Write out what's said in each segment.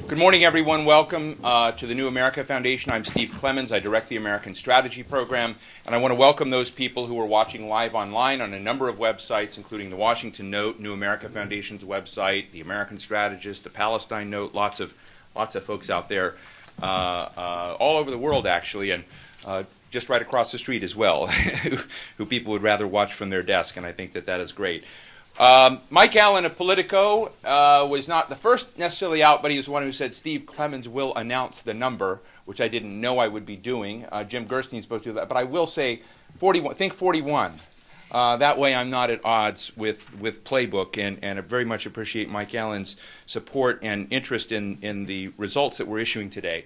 Good morning, everyone. Welcome to the New America Foundation. I'm Steve Clemons. I direct the American Strategy Program, and I want to welcome those people who are watching live online on a number of websites, including the Washington Note, New America Foundation's website, the American Strategist, the Palestine Note. Lots of folks out there, all over the world, actually, and just right across the street as well, who people would rather watch from their desk, and I think that is great. Mike Allen of Politico was not the first necessarily out, but he was the one who said Steve Clemons will announce the number, which I didn't know I would be doing. Jim Gerstein's supposed to do that, but I will say 41. Think 41. That way I'm not at odds with Playbook, and I very much appreciate Mike Allen's support and interest in the results that we're issuing today.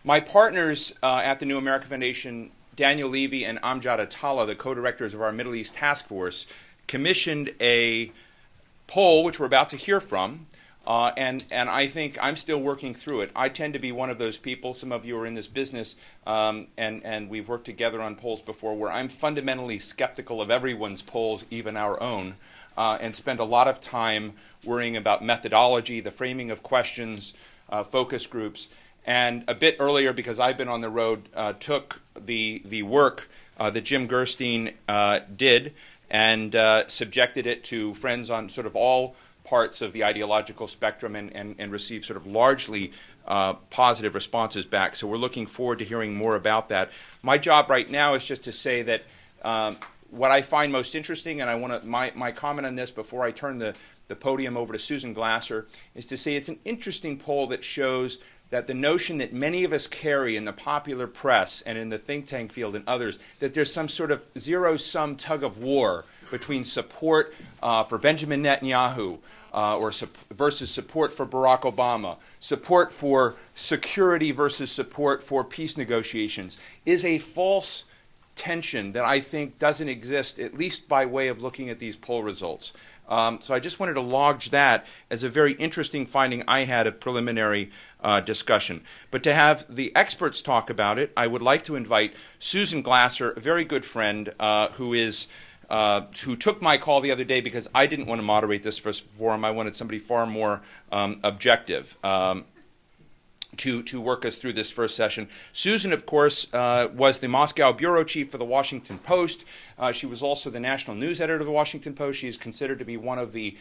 My partners at the New America Foundation, Daniel Levy and Amjad Attallah, the co-directors of our Middle East Task Force, commissioned a poll, which we're about to hear from, and I think I'm still working through it. I tend to be one of those people, some of you are in this business, and we've worked together on polls before, where I'm fundamentally skeptical of everyone's polls, even our own, and spend a lot of time worrying about methodology, the framing of questions, focus groups. And a bit earlier, because I've been on the road, took the work that Jim Gerstein did and subjected it to friends on sort of all parts of the ideological spectrum, and received sort of largely positive responses back. So we're looking forward to hearing more about that. My job right now is just to say that what I find most interesting, and I want to my comment on this before I turn the podium over to Susan Glasser, is to say it's an interesting poll that shows that the notion that many of us carry in the popular press and in the think tank field and others, that there's some sort of zero-sum tug of war between support for Benjamin Netanyahu versus support for Barack Obama, support for security versus support for peace negotiations, is a false tension that I think doesn't exist, at least by way of looking at these poll results. So I just wanted to lodge that as a very interesting finding I had of preliminary discussion. But to have the experts talk about it, I would like to invite Susan Glasser, a very good friend who took my call the other day because I didn't want to moderate this first forum. I wanted somebody far more objective to work us through this first session. Susan, of course, was the Moscow bureau chief for the Washington Post. She was also the national news editor of the Washington Post. She is considered to be one of the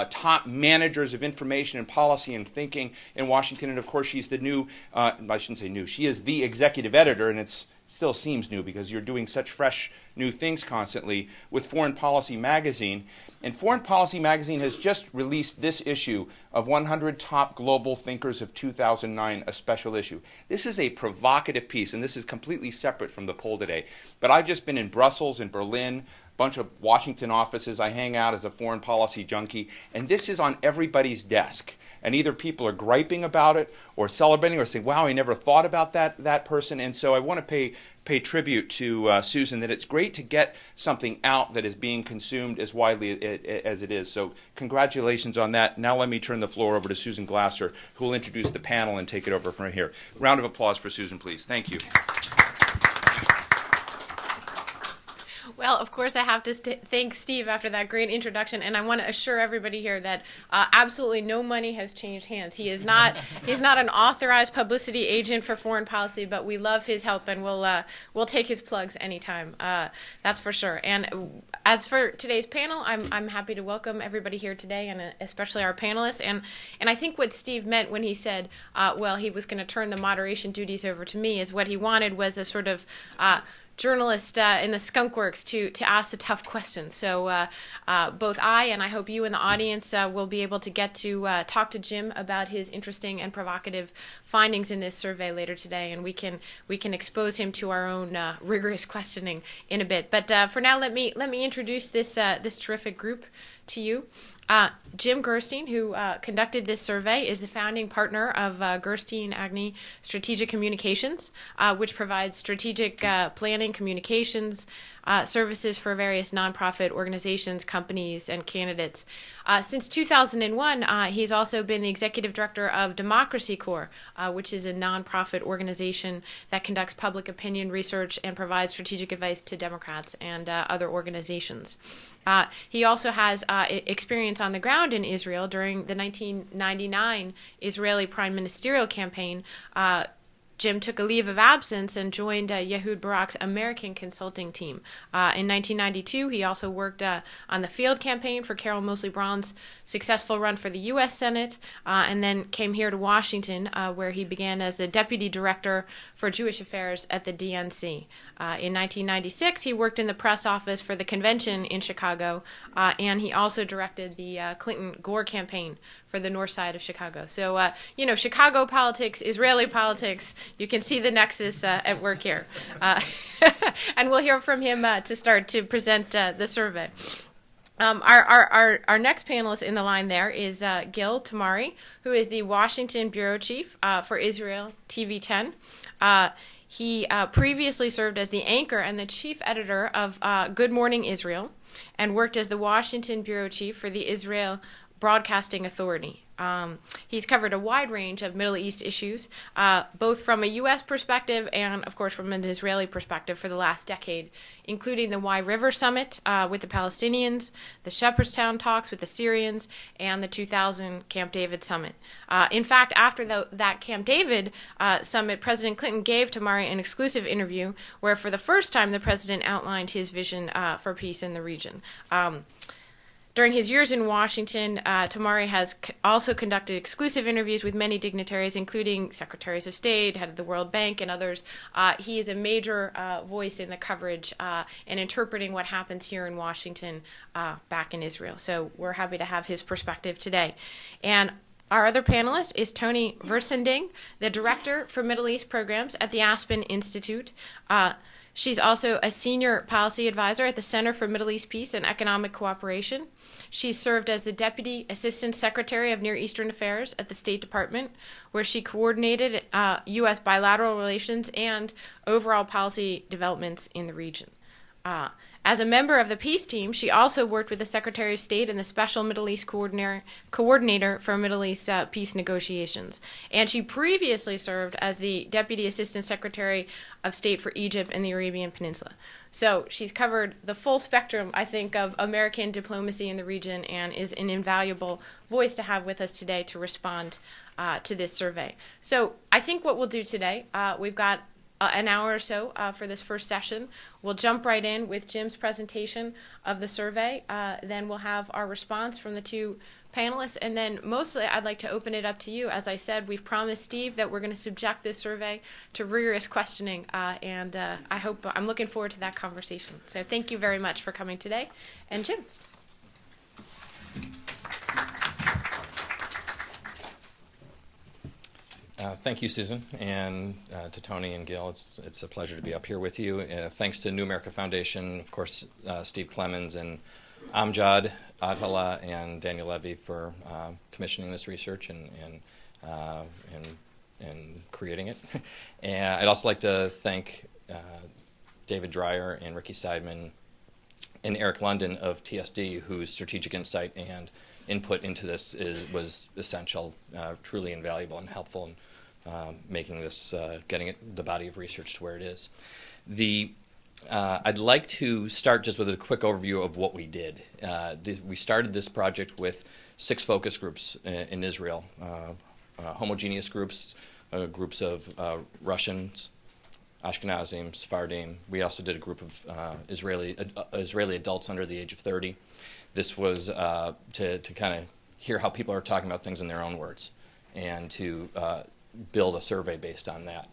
top managers of information and policy and thinking in Washington. And of course, she's the new, I shouldn't say new, she is the executive editor, and it still seems new because you're doing such fresh new things constantly with Foreign Policy Magazine. And Foreign Policy Magazine has just released this issue of 100 Top Global Thinkers of 2009, a special issue. This is a provocative piece, and this is completely separate from the poll today. But I've just been in Brussels and Berlin, a bunch of Washington offices. I hang out as a foreign policy junkie, and this is on everybody's desk. And either people are griping about it or celebrating or saying, wow, I never thought about that person. And so I want to pay tribute to Susan, that it's great to get something out that is being consumed as widely as it is. So congratulations on that. Now let me turn the floor over to Susan Glasser, who will introduce the panel and take it over from here. Round of applause for Susan, please. Thank you. Well, of course, I have to thank Steve after that great introduction, and I want to assure everybody here that absolutely no money has changed hands. He's not an authorized publicity agent for foreign policy, but we love his help, and we'll take his plugs anytime. That's for sure. And as for today's panel, I'm happy to welcome everybody here today, and especially our panelists. And I think what Steve meant when he said, well, he was going to turn the moderation duties over to me, is what he wanted was a sort of journalist in the skunk works to ask the tough questions. So both I and I hope you in the audience will be able to get to talk to Jim about his interesting and provocative findings in this survey later today, and we can expose him to our own rigorous questioning in a bit. But for now, let me introduce this terrific group to you. Jim Gerstein, who conducted this survey, is the founding partner of Gerstein Agni Strategic Communications, which provides strategic planning, communications services for various nonprofit organizations, companies, and candidates. Since 2001, he's also been the executive director of Democracy Corps, which is a nonprofit organization that conducts public opinion research and provides strategic advice to Democrats and other organizations. He also has experience on the ground in Israel during the 1999 Israeli prime ministerial campaign. Jim took a leave of absence and joined Ehud Barak's American consulting team. In 1992, he also worked on the field campaign for Carol Moseley Braun's successful run for the U.S. Senate, and then came here to Washington, where he began as the Deputy Director for Jewish Affairs at the DNC. In 1996, he worked in the press office for the convention in Chicago, and he also directed the Clinton-Gore campaign for the north side of Chicago. So, Chicago politics, Israeli politics, you can see the nexus at work here. And we'll hear from him to start to present the survey. Our next panelist in the line there is Gil Tamari, who is the Washington Bureau Chief for Israel TV 10. He previously served as the anchor and the chief editor of Good Morning Israel and worked as the Washington Bureau Chief for the Israel Broadcasting Authority. He's covered a wide range of Middle East issues, both from a U.S. perspective and, of course, from an Israeli perspective for the last decade, including the Wye River Summit with the Palestinians, the Shepherdstown talks with the Syrians, and the 2000 Camp David Summit. In fact, after that Camp David Summit, President Clinton gave Tamari an exclusive interview where, for the first time, the president outlined his vision for peace in the region. During his years in Washington, Tamari has also conducted exclusive interviews with many dignitaries, including secretaries of state, head of the World Bank, and others. He is a major voice in the coverage and interpreting what happens here in Washington back in Israel. So we're happy to have his perspective today. And our other panelist is Toni Versending, the Director for Middle East Programs at the Aspen Institute. She's also a senior policy advisor at the Center for Middle East Peace and Economic Cooperation. She's served as the Deputy Assistant Secretary of Near Eastern Affairs at the State Department, where she coordinated U.S. bilateral relations and overall policy developments in the region. As a member of the peace team, she also worked with the Secretary of State and the Special Middle East Coordinator for Middle East peace negotiations. And she previously served as the Deputy Assistant Secretary of State for Egypt and the Arabian Peninsula. So she's covered the full spectrum, I think, of American diplomacy in the region and is an invaluable voice to have with us today to respond to this survey. So I think what we'll do today, we've got an hour or so for this first session. We'll jump right in with Jim's presentation of the survey. Then we'll have our response from the two panelists. And then mostly I'd like to open it up to you. As I said, we've promised Steve that we're going to subject this survey to rigorous questioning. And I'm looking forward to that conversation. So thank you very much for coming today. And Jim. Thank you, Susan, and to Toni and Gil. It's a pleasure to be up here with you. Thanks to New America Foundation, of course, Steve Clemons and Amjad Atala and Daniel Levy for commissioning this research and creating it. And I'd also like to thank David Dreyer and Ricky Seidman and Eric London of TSD, whose strategic insight and input into this was essential, truly invaluable and helpful in making this, getting the body of research to where it is. I'd like to start just with a quick overview of what we did. We started this project with 6 focus groups in Israel, homogeneous groups, groups of Russians, Ashkenazim, Sephardim. We also did a group of Israeli adults under the age of 30. This was to kind of hear how people are talking about things in their own words and to build a survey based on that.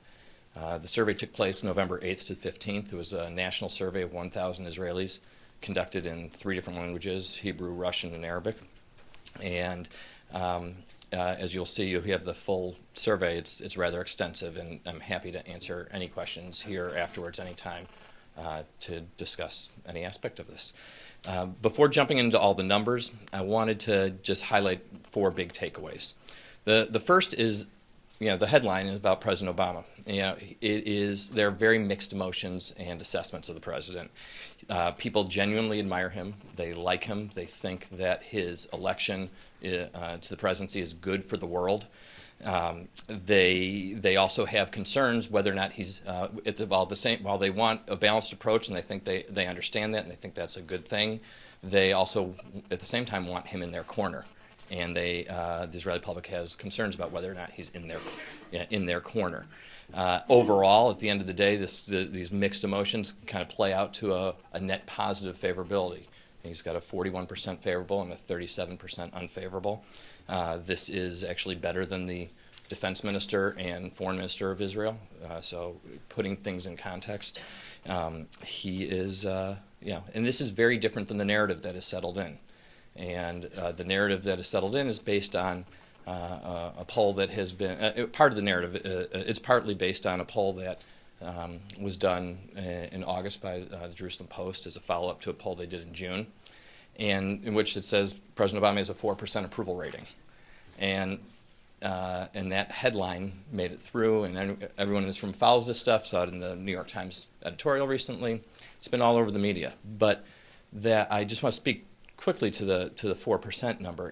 The survey took place November 8th to 15th. It was a national survey of 1,000 Israelis conducted in 3 different languages, Hebrew, Russian, and Arabic. And as you'll see, you have the full survey. It's rather extensive, and I'm happy to answer any questions here afterwards anytime to discuss any aspect of this. Before jumping into all the numbers, I wanted to just highlight 4 big takeaways. The first is, the headline is about President Obama. There are very mixed emotions and assessments of the president. People genuinely admire him. They like him. They think that his election to the presidency is good for the world. They also have concerns whether or not he's while they want a balanced approach, and they think they understand that and they think that's a good thing. they also, at the same time, want him in their corner. And the Israeli public has concerns about whether or not he's in their corner. Overall, at the end of the day, these mixed emotions kind of play out to a net positive favorability. He's got a 41% favorable and a 37% unfavorable. This is actually better than the defense minister and foreign minister of Israel. So putting things in context, he is, and this is very different than the narrative that is settled in. And the narrative that is settled in is based on a poll that has been, part of the narrative, it's partly based on a poll that was done in August by the Jerusalem Post as a follow-up to a poll they did in June, and in which it says President Obama has a 4% approval rating. And that headline made it through, and everyone in this room follows this stuff, saw it in the New York Times editorial recently. It's been all over the media. But that I just want to speak quickly to the 4% number.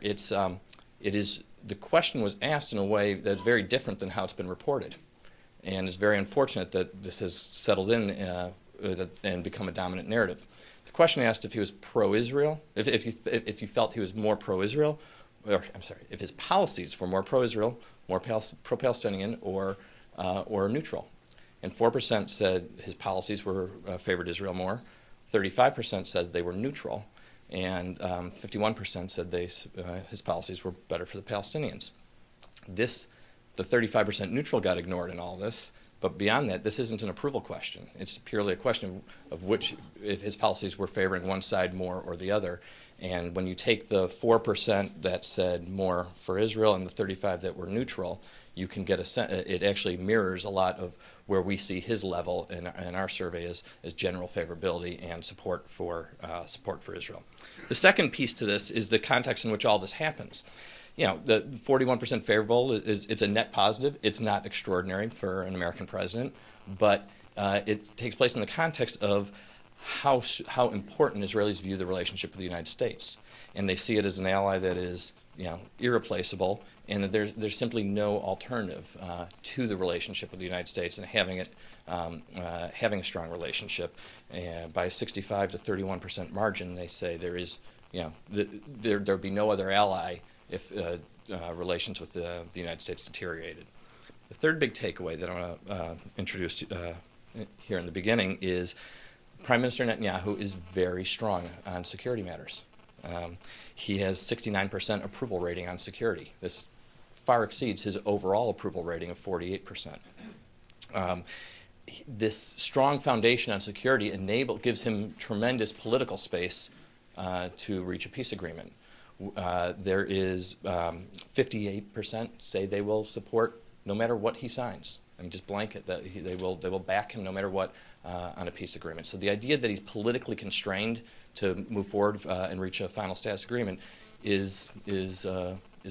The question was asked in a way that's very different than how it's been reported, and it's very unfortunate that this has settled in and become a dominant narrative. The question asked if he was pro-Israel, if you felt he was more pro-Israel, or I'm sorry, if his policies were more pro-Israel, more pro-Palestinian, or neutral. And 4% said his policies favored Israel more. 35% said they were neutral. And 51% said his policies were better for the Palestinians. The 35% neutral got ignored in all this, but beyond that, this isn't an approval question. It's purely a question of if his policies were favoring one side more or the other. And when you take the 4% that said more for Israel and the 35% that were neutral, you can get it actually mirrors a lot of where we see his level in our survey as general favorability and support for Israel. The second piece to this is the context in which all this happens. The 41% favorable it's a net positive. It's not extraordinary for an American president, but it takes place in the context of how important Israelis view the relationship with the United States, and they see it as an ally that is irreplaceable, and that there's simply no alternative to the relationship with the United States, and having a strong relationship. By a 65 to 31% margin, they say there'd be no other ally if relations with the United States deteriorated. The third big takeaway that I want to introduce here in the beginning is Prime Minister Netanyahu is very strong on security matters. He has 69% approval rating on security. This far exceeds his overall approval rating of 48%. This strong foundation on security gives him tremendous political space to reach a peace agreement. There is 58% say they will support no matter what he signs. I mean, just blanket that they will back him no matter what on a peace agreement. So the idea that he's politically constrained to move forward and reach a final status agreement is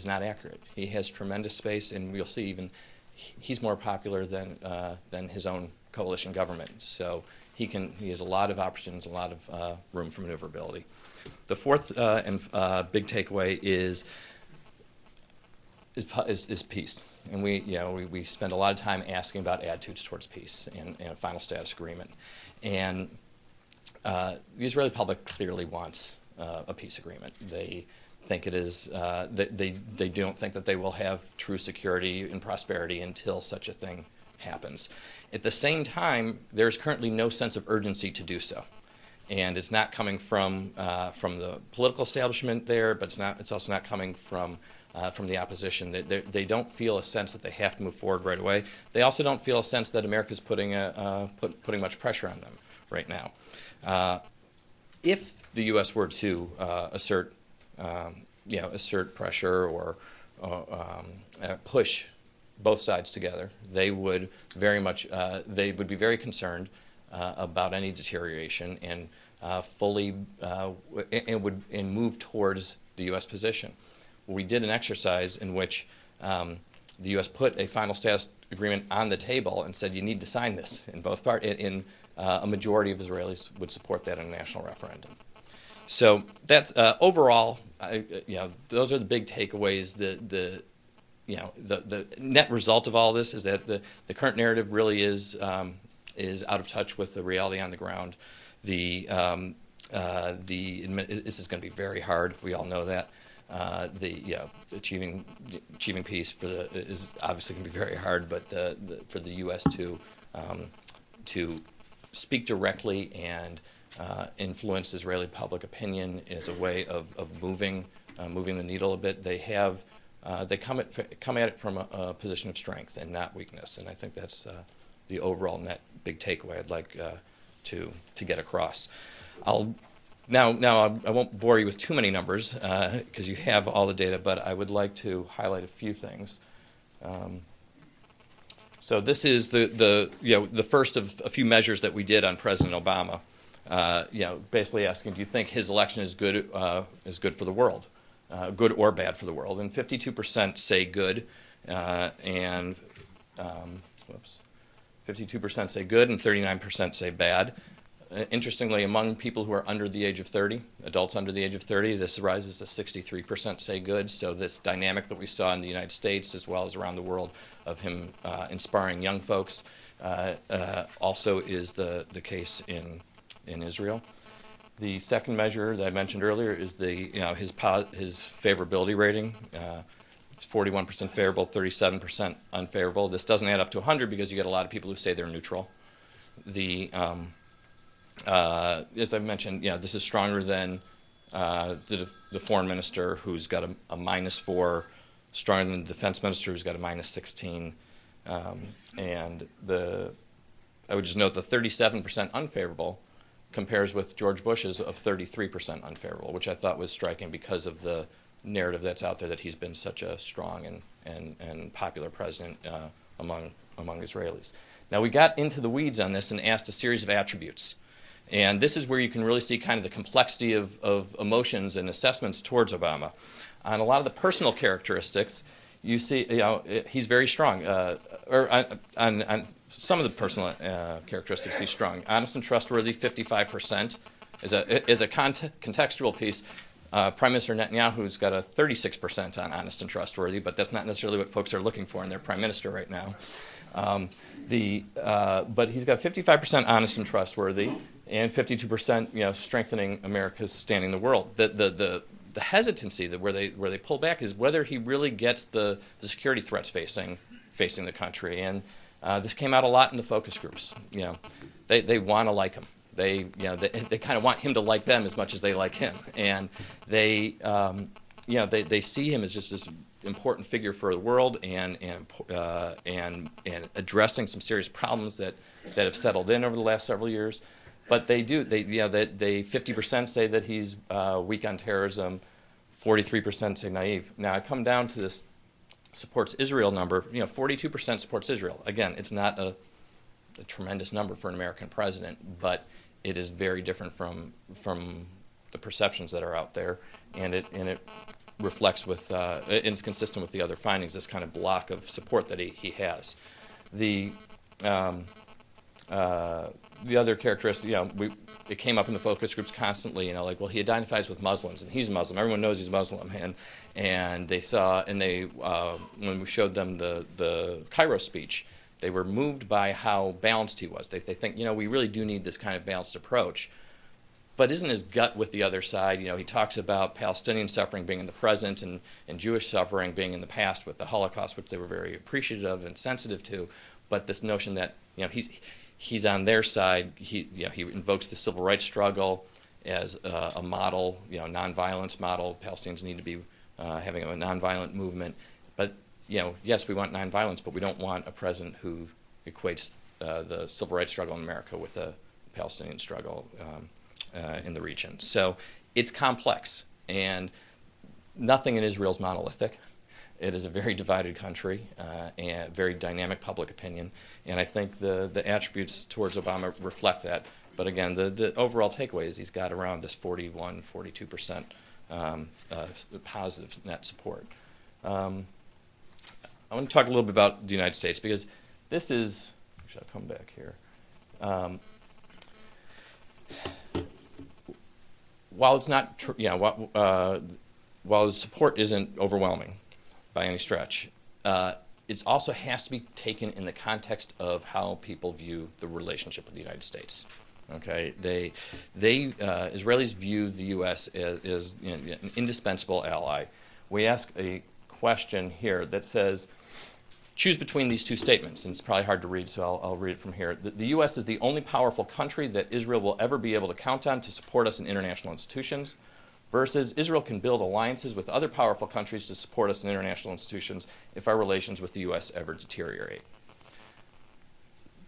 not accurate. He has tremendous space, and we'll see even he's more popular than his own coalition government. So he has a lot of options, a lot of room for maneuverability. The fourth and big takeaway is peace, and we spend a lot of time asking about attitudes towards peace and a final status agreement, and the Israeli public clearly wants a peace agreement. They think it is. They don't think that they will have true security and prosperity until such a thing happens. At the same time, there's currently no sense of urgency to do so. And it's not coming from the political establishment there, but it's also not coming from the opposition. They don't feel a sense that they have to move forward right away. They also don't feel a sense that America's putting much pressure on them right now. If the U.S. were to assert pressure or push both sides together, they would be very concerned about any deterioration and would move towards the U.S. position. We did an exercise in which the U.S. put a final status agreement on the table and said you need to sign this. In both parties, a majority of Israelis would support that in a national referendum. So that's overall, those are the big takeaways. The net result of all this is that the current narrative really is out of touch with the reality on the ground. The This is going to be very hard. We all know that. Achieving peace is obviously going to be very hard, but for the U.S. to speak directly and influence Israeli public opinion is a way of moving the needle a bit. They come at it from a position of strength and not weakness, and I think that's the overall net big takeaway I'd like to get across. Now I won't bore you with too many numbers because you have all the data, but I would like to highlight a few things. So this is the first of a few measures that we did on President Obama. Basically asking, do you think his election is good for the world, good or bad for the world? And 52% say good, 52% say good, and 39% say bad. Interestingly, among people who are under the age of 30, adults under the age of 30, this rises to 63% say good. So this dynamic that we saw in the United States as well as around the world of him inspiring young folks also is the case in Israel. The second measure that I mentioned earlier is his favorability rating. It's 41% favorable, 37% unfavorable. This doesn't add up to 100 because you get a lot of people who say they're neutral. As I mentioned, this is stronger than the foreign minister who's got a -4, stronger than the defense minister who's got a -16, and I would just note the 37% unfavorable compares with George Bush's of 33% unfavorable, which I thought was striking because of the narrative that's out there that he's been such a strong and popular president among Israelis. Now we got into the weeds on this and asked a series of attributes. And this is where you can really see kind of the complexity of emotions and assessments towards Obama. On a lot of the personal characteristics, you see, he's very strong. On some of the personal characteristics, he's strong. Honest and trustworthy, 55%. Is a contextual piece. Prime Minister Netanyahu's got a 36% on honest and trustworthy, but that's not necessarily what folks are looking for in their prime minister right now. But he's got 55% honest and trustworthy, and 52%, strengthening America's standing in the world. The hesitancy where they pull back is whether he really gets the security threats facing the country, and this came out a lot in the focus groups. They want to like him. They kind of want him to like them as much as they like him, and they see him as just this important figure for the world and addressing some serious problems that have settled in over the last several years. But they 50% say that he's weak on terrorism, 43% say naive. Now I come down to this supports Israel number. 42% supports Israel. Again, it's not a tremendous number for an American president, but it is very different from the perceptions that are out there, and it reflects with and it's consistent with the other findings. This kind of block of support that he has. The other characteristic, it came up in the focus groups constantly. Well, he identifies with Muslims, and he's Muslim. Everyone knows he's Muslim, and they saw, and when we showed them the Cairo speech, they were moved by how balanced he was. They think, we really do need this kind of balanced approach. But isn't his gut with the other side? He talks about Palestinian suffering being in the present and Jewish suffering being in the past with the Holocaust, which they were very appreciative of and sensitive to. But this notion that he's on their side. He invokes the civil rights struggle as a model, nonviolence model. Palestinians need to be having a nonviolent movement. But yes, we want nonviolence, but we don't want a president who equates the civil rights struggle in America with the Palestinian struggle in the region. So it's complex, and nothing in Israel is monolithic. It is a very divided country and very dynamic public opinion, and I think the attributes towards Obama reflect that. But again, the overall takeaway is he's got around this 42% positive net support. I want to talk a little bit about the United States, because this is, actually I'll come back here. While it's not, while the support isn't overwhelming by any stretch, it also has to be taken in the context of how people view the relationship with the United States. Okay, Israelis view the U.S. as an indispensable ally. We ask a question here that says, choose between these two statements, and it's probably hard to read, so I'll read it from here. The U.S. is the only powerful country that Israel will ever be able to count on to support us in international institutions, versus Israel can build alliances with other powerful countries to support us in international institutions if our relations with the U.S. ever deteriorate.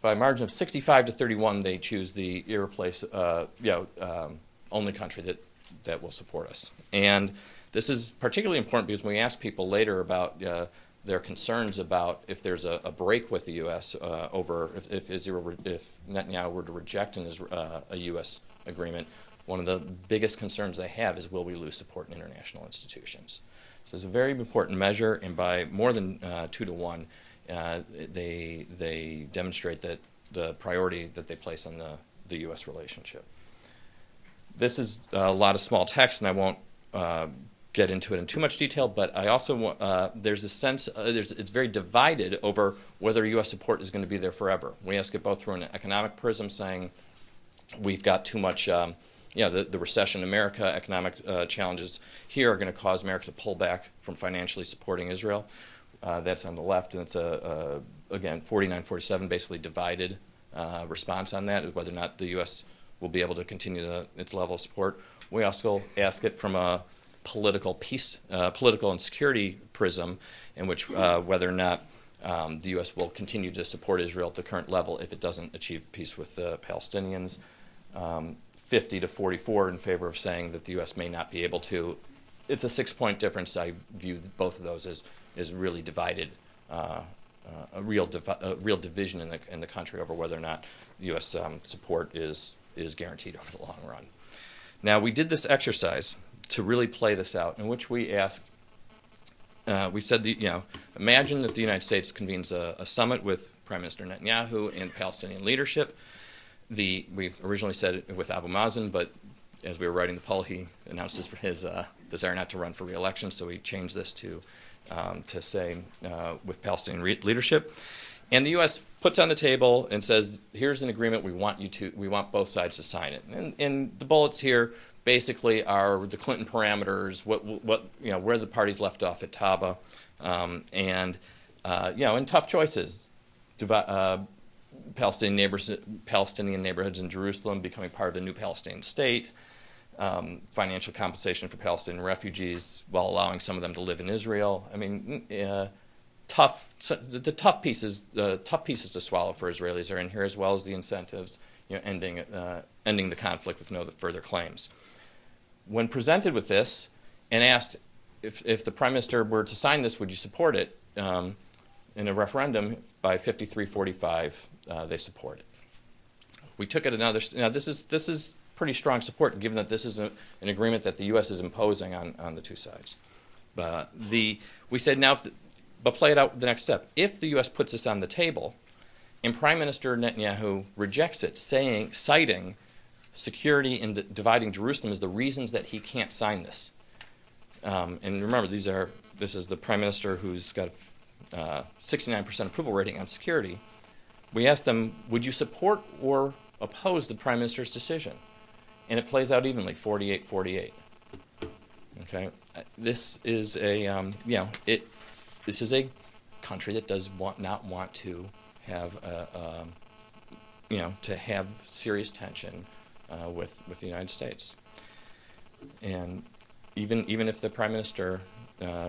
By a margin of 65 to 31, they choose the only country that will support us. And this is particularly important because when we ask people later about their concerns about if there's a break with the U.S. Over if Netanyahu were to reject a U.S. agreement, one of the biggest concerns they have is will we lose support in international institutions. So it's a very important measure, and by more than 2 to 1, they demonstrate that the priority that they place on the U.S. relationship. This is a lot of small text, and I won't get into it in too much detail, but I also want, there's a sense, it's very divided over whether U.S. support is going to be there forever. We ask it both through an economic prism, saying we've got too much, the recession in America, economic challenges here are going to cause America to pull back from financially supporting Israel. That's on the left, and it's again, 49-47, basically divided response on that, is whether or not the U.S. will be able to continue its level of support. We also ask it from a political and security prism, in which whether or not the U.S. will continue to support Israel at the current level if it doesn't achieve peace with the Palestinians. 50 to 44 in favor of saying that the U.S. may not be able to. It's a 6-point difference. I view both of those as really divided, a real division in the country over whether or not U.S. support is guaranteed over the long run. Now, we did this exercise to really play this out, in which we asked, we said, imagine that the United States convenes a summit with Prime Minister Netanyahu and Palestinian leadership. We originally said it with Abu Mazen, but as we were writing the poll, he announced his desire not to run for re-election, so we changed this to say with Palestinian leadership. And the U.S. puts on the table and says, here's an agreement, we want both sides to sign it. And the bullets here basically are the Clinton parameters, where the parties left off at Taba, and tough choices. Palestinian neighborhoods in Jerusalem becoming part of a new Palestinian state, financial compensation for Palestinian refugees while allowing some of them to live in Israel. I mean, the tough pieces to swallow for Israelis are in here, as well as the incentives, ending the conflict with no further claims. When presented with this and asked if the Prime Minister were to sign this, would you support it? In a referendum, by 53-45, they support it. We took it another. Now, this is pretty strong support, given that this is an agreement that the U.S. is imposing on the two sides. But we said now, but play it out the next step. If the U.S. puts this on the table, and Prime Minister Netanyahu rejects it, citing security and dividing Jerusalem as the reasons that he can't sign this. And remember, this is the Prime Minister who's got 69% approval rating on security. We asked them, would you support or oppose the Prime Minister's decision? And it plays out evenly, 48-48. Okay, this is a this is a country that does not want to have to have serious tension with the United States, and even if the Prime Minister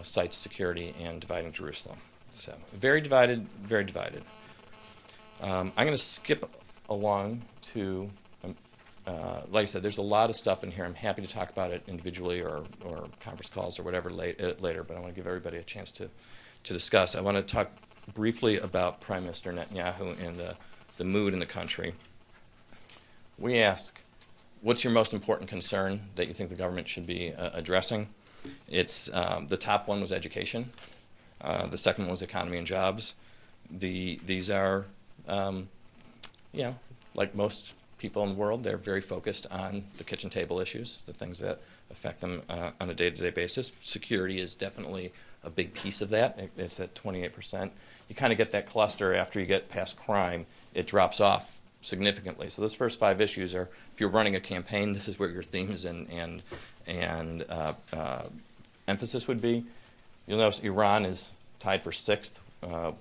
cites security and dividing Jerusalem. So very divided, very divided. I'm going to skip along to, like I said, there's a lot of stuff in here. I'm happy to talk about it individually or conference calls or whatever later, but I want to give everybody a chance to discuss. I want to talk briefly about Prime Minister Netanyahu and the mood in the country. We ask, what's your most important concern that you think the government should be addressing? It's the top one was education. The second one was economy and jobs. These are, like most people in the world, they're very focused on the kitchen table issues, the things that affect them on a day-to-day basis. Security is definitely a big piece of that. It's at 28%. You kind of get that cluster after you get past crime. It drops off significantly. So those first 5 issues are, if you're running a campaign, this is where your themes and emphasis would be. You'll notice Iran is tied for 6th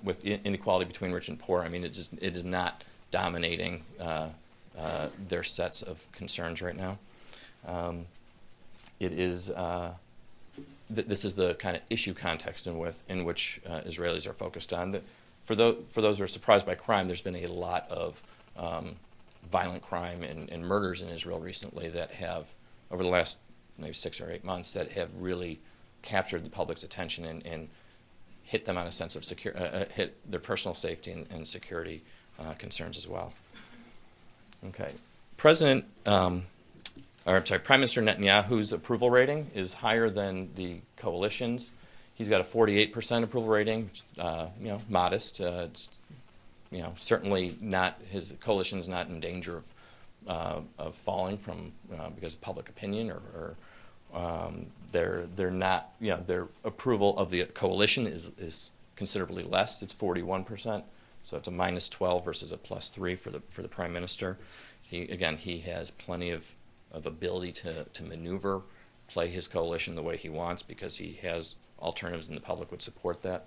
with inequality between rich and poor. I mean, it is not dominating their sets of concerns right now. This is the kind of issue context in which Israelis are focused on. For those who are surprised by crime, there's been a lot of violent crime and murders in Israel recently that have, over the last maybe 6 or 8 months, that have really captured the public's attention and hit them on a sense of hit their personal safety and security concerns as well. Okay, Prime Minister Netanyahu's approval rating is higher than the coalition's. He's got a 48% approval rating, modest. It's, certainly not, his coalition is not in danger of falling from because of public opinion or they're not, their approval of the coalition is considerably less. It's 41%, so it's a -12 versus a +3 for the Prime Minister. He has plenty of ability to maneuver, play his coalition the way he wants because he has alternatives and the public would support that.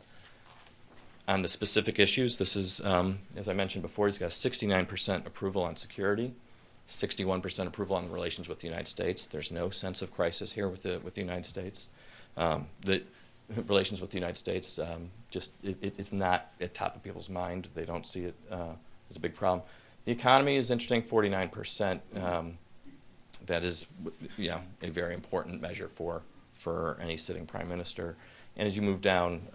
On the specific issues, this is, as I mentioned before, he's got 69% approval on security, 61% approval on relations with the United States. There's no sense of crisis here with the United States. The relations with the United States, it's not at top of people's mind. They don't see it as a big problem. The economy is interesting, 49%. That is, a very important measure for any sitting prime minister. And as you move down,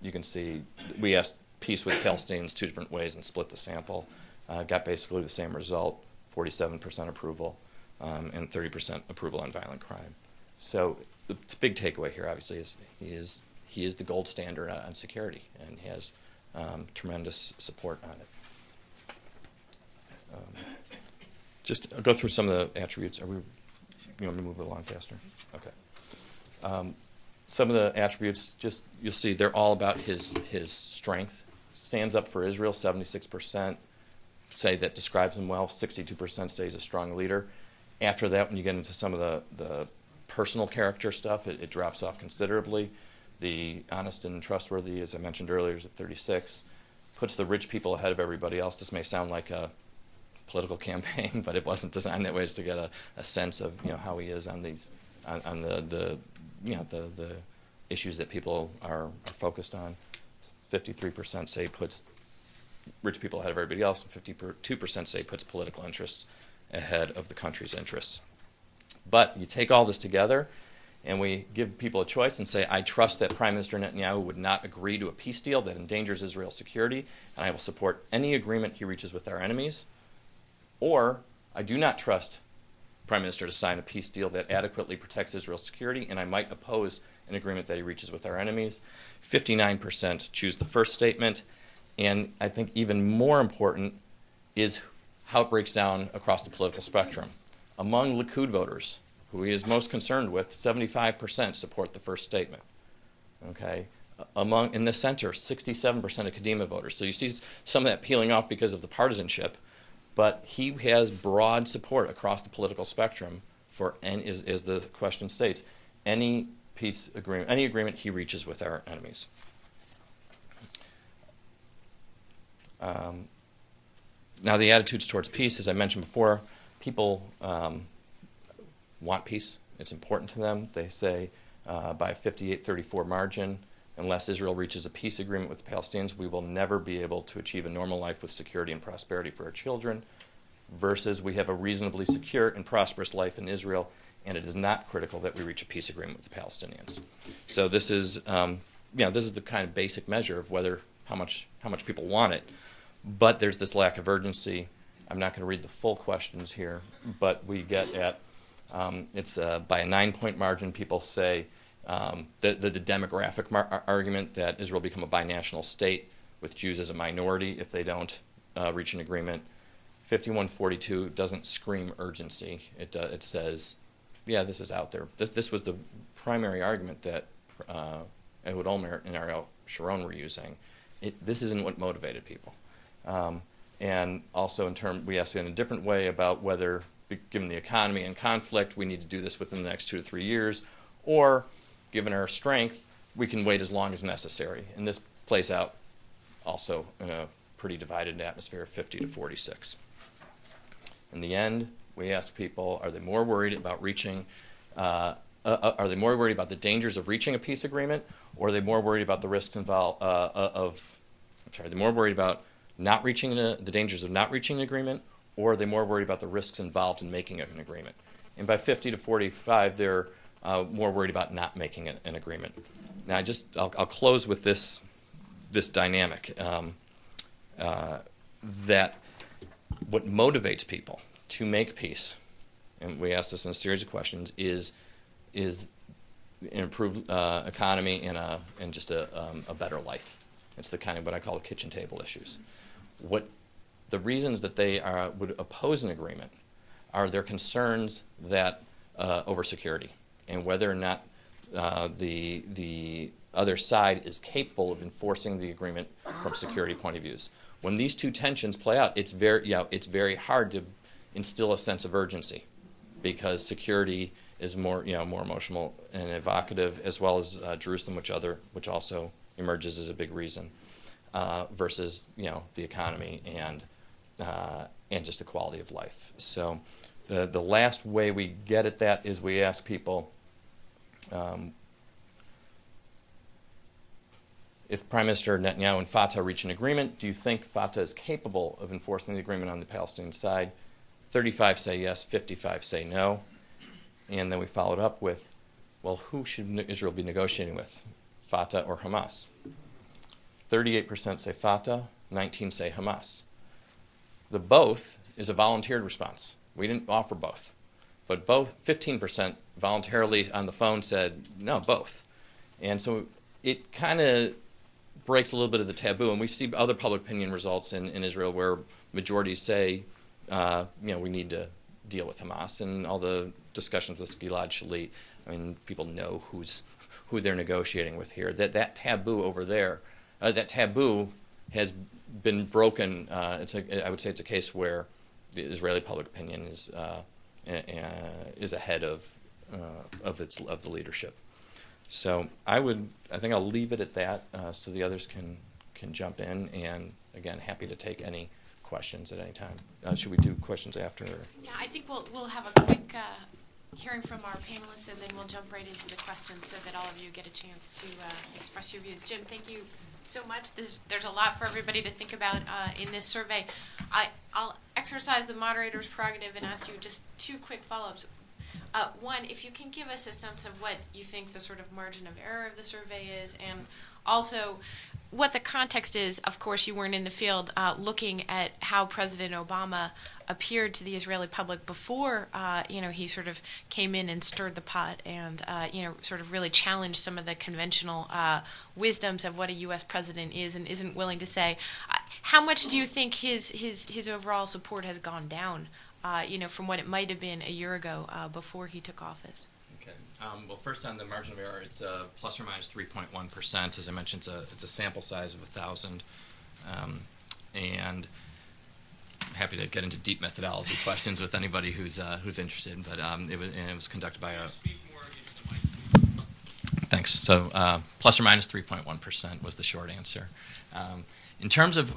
you can see we asked peace with Palestinians 2 different ways and split the sample. Got basically the same result, 47% approval and 30% approval on violent crime. So the big takeaway here, obviously, is he is the gold standard on security, and he has tremendous support on it. Just go through some of the attributes. You want me to move it along faster? Okay. Some of the attributes, you'll see they're all about his strength. Stands up for Israel, 76% say that describes him well. 62% say he's a strong leader. After that, when you get into some of the personal character stuff, it drops off considerably. The honest and trustworthy, as I mentioned earlier, is at 36. Puts the rich people ahead of everybody else. This may sound like a political campaign, but it wasn't designed that way. It's to get a sense of how he is on these on the issues that people are focused on. 53% say puts rich people ahead of everybody else, and 52% say puts political interests ahead of the country's interests. But you take all this together, and we give people a choice and say, I trust that Prime Minister Netanyahu would not agree to a peace deal that endangers Israel's security, and I will support any agreement he reaches with our enemies. Or, I do not trust Prime Minister to sign a peace deal that adequately protects Israel's security, and I might oppose an agreement that he reaches with our enemies. 59% choose the first statement, and I think even more important is how it breaks down across the political spectrum. Among Likud voters, who he is most concerned with, 75% support the first statement. Okay, in the center, 67% of Kadima voters. So you see some of that peeling off because of the partisanship, but he has broad support across the political spectrum for, and as the question states, any peace agreement, any agreement he reaches with our enemies. Now the attitudes towards peace, as I mentioned before, people want peace. It's important to them. They say by a 58-34 margin, unless Israel reaches a peace agreement with the Palestinians, we will never be able to achieve a normal life with security and prosperity for our children, versus we have a reasonably secure and prosperous life in Israel, and it is not critical that we reach a peace agreement with the Palestinians. So this is, this is the kind of basic measure of how much people want it. But there's this lack of urgency. I'm not going to read the full questions here, but we get at, it's by a 9-point margin, people say the demographic argument that Israel become a binational state with Jews as a minority if they don't reach an agreement. 51-42 doesn't scream urgency. It says, yeah, this is out there. This was the primary argument that Ehud Olmert and Ariel Sharon were using. This isn't what motivated people. And also we asked in a different way about whether, given the economy and conflict, we need to do this within the next 2 to 3 years, or given our strength, we can wait as long as necessary. And this plays out also in a pretty divided atmosphere of 50 to 46. In the end, we asked people, are they more worried about are they more worried about the dangers of reaching a peace agreement, or are they more worried about the risks involved are they more worried about not reaching the dangers of not reaching an agreement, or are they more worried about the risks involved in making an agreement? And by 50 to 45, they're more worried about not making an agreement. Now, I'll close with this dynamic that what motivates people to make peace, and we asked this in a series of questions, is an improved economy and just a better life. It's the kind of what I call the kitchen table issues. The reasons that they would oppose an agreement are their concerns that over security and whether or not the other side is capable of enforcing the agreement from security point of views. When these two tensions play out, it's very hard to instill a sense of urgency, because security is more emotional and evocative, as well as Jerusalem, which also emerges as a big reason, versus the economy and just the quality of life. So the last way we get at that is we ask people, if Prime Minister Netanyahu and Fatah reach an agreement, do you think Fatah is capable of enforcing the agreement on the Palestinian side? 35 say yes, 55 say no. And then we followed up with, well, who should Israel be negotiating with, Fatah or Hamas? 38% say Fatah, 19% say Hamas. The both is a volunteered response. We didn't offer both. But 15% voluntarily on the phone said, no, both. And so it kind of breaks a little bit of the taboo. And we see other public opinion results in Israel where majorities say, we need to deal with Hamas. And all the discussions with Gilad Shalit, I mean, people know who they're negotiating with here. That taboo over there, that taboo has been broken. I would say it's a case where the Israeli public opinion is ahead of the leadership. So I think I'll leave it at that, so the others can jump in. And again, happy to take any questions at any time. Should we do questions after? Yeah, I think we'll have a quick hearing from our panelists, and then we'll jump right into the questions so that all of you get a chance to express your views. Jim, thank you so much. There's a lot for everybody to think about in this survey. I'll exercise the moderator's prerogative and ask you just two quick follow-ups. One, if you can give us a sense of what you think the sort of margin of error of the survey is, and also what the context is. Of course, you weren't in the field looking at how President Obama appeared to the Israeli public before, he sort of came in and stirred the pot and, sort of really challenged some of the conventional wisdoms of what a U.S. president is and isn't willing to say. How much do you think his overall support has gone down, from what it might have been a year ago before he took office? Okay. Well, first on the margin of error, it's plus or minus 3.1%. As I mentioned, it's a sample size of 1,000, and I'm happy to get into deep methodology questions with anybody who's interested. But it was conducted by a. Thanks. So plus or minus 3.1% was the short answer. In terms of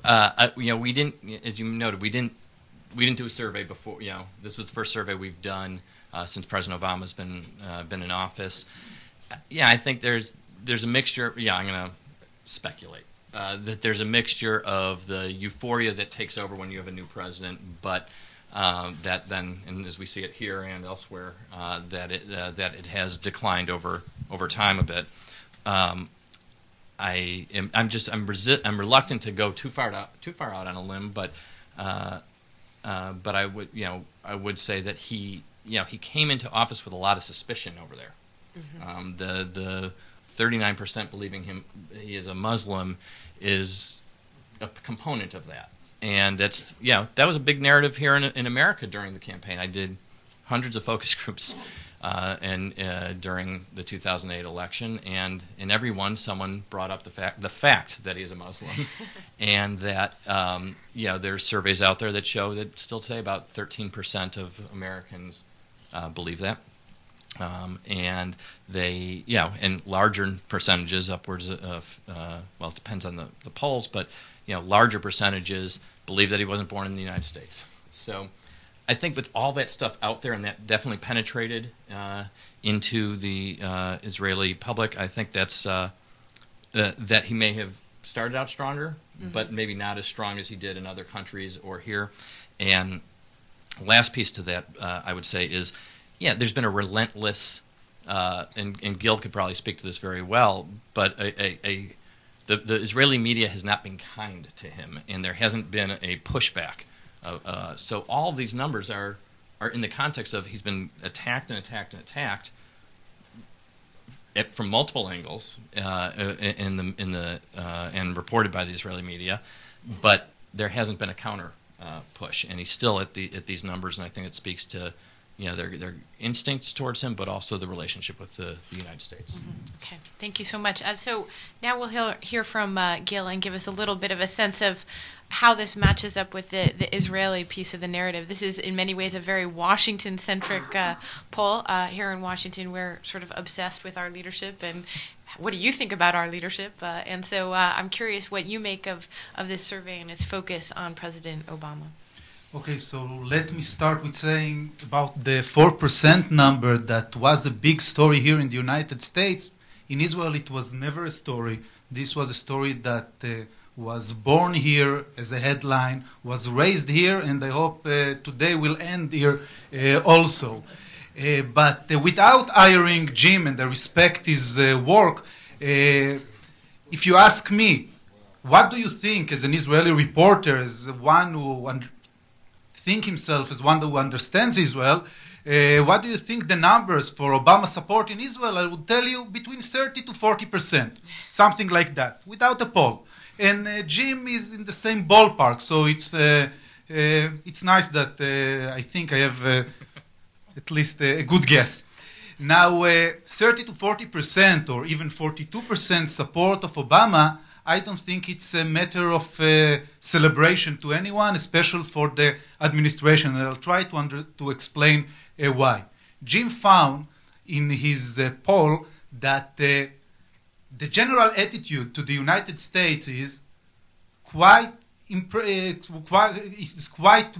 we didn't, as you noted, we didn't do a survey before. This was the first survey we've done since President Obama's been in office. I think there's a mixture. I'm going to speculate that there's a mixture of the euphoria that takes over when you have a new president, but that then, and as we see it here and elsewhere, that it has declined over time a bit. I'm reluctant to go too far out on a limb, but I would say that he came into office with a lot of suspicion over there. Mm-hmm. The 39% believing he is a Muslim is a component of that, and that was a big narrative here in America during the campaign. I did hundreds of focus groups and during the 2008 election, and in every one, someone brought up the fact that he is a Muslim, and that there's surveys out there that show that still today about 13% of Americans believe that. And they, and larger percentages, upwards of, well, it depends on the polls, but, larger percentages believe that he wasn't born in the United States. So I think with all that stuff out there, and that definitely penetrated into the Israeli public, I think that's, that he may have started out stronger, but maybe not as strong as he did in other countries or here. And last piece to that, I would say, is, there's been a relentless, and Gil could probably speak to this very well, but the Israeli media has not been kind to him, and there hasn't been a pushback. So all of these numbers are in the context of he's been attacked and attacked and attacked from multiple angles and reported by the Israeli media, but there hasn't been a counter push, and he's still at these numbers, and I think it speaks to their instincts towards him, but also the relationship with the United States. Okay, thank you so much. So now we'll hear from Gil and give us a little bit of a sense of how this matches up with the Israeli piece of the narrative. This is in many ways a very Washington-centric poll. Here in Washington, we're sort of obsessed with our leadership, and what do you think about our leadership? And so I'm curious what you make of this survey and its focus on President Obama. Okay, so let me start with saying about the 4% number that was a big story here in the United States. In Israel, it was never a story. This was a story that was born here as a headline, was raised here, and I hope today will end here also. But without hiring Jim, and I respect his work, if you ask me, what do you think as an Israeli reporter, as one who think himself as one who understands Israel, what do you think the numbers for Obama support in Israel? I would tell you between 30 to 40%, something like that, without a poll. And Jim is in the same ballpark, so it's nice that I think I have at least a good guess. Now, 30 to 40% or even 42% support of Obama, I don't think it's a matter of celebration to anyone, especially for the administration. And I'll try to explain why. Jim found in his poll that the general attitude to the United States is quite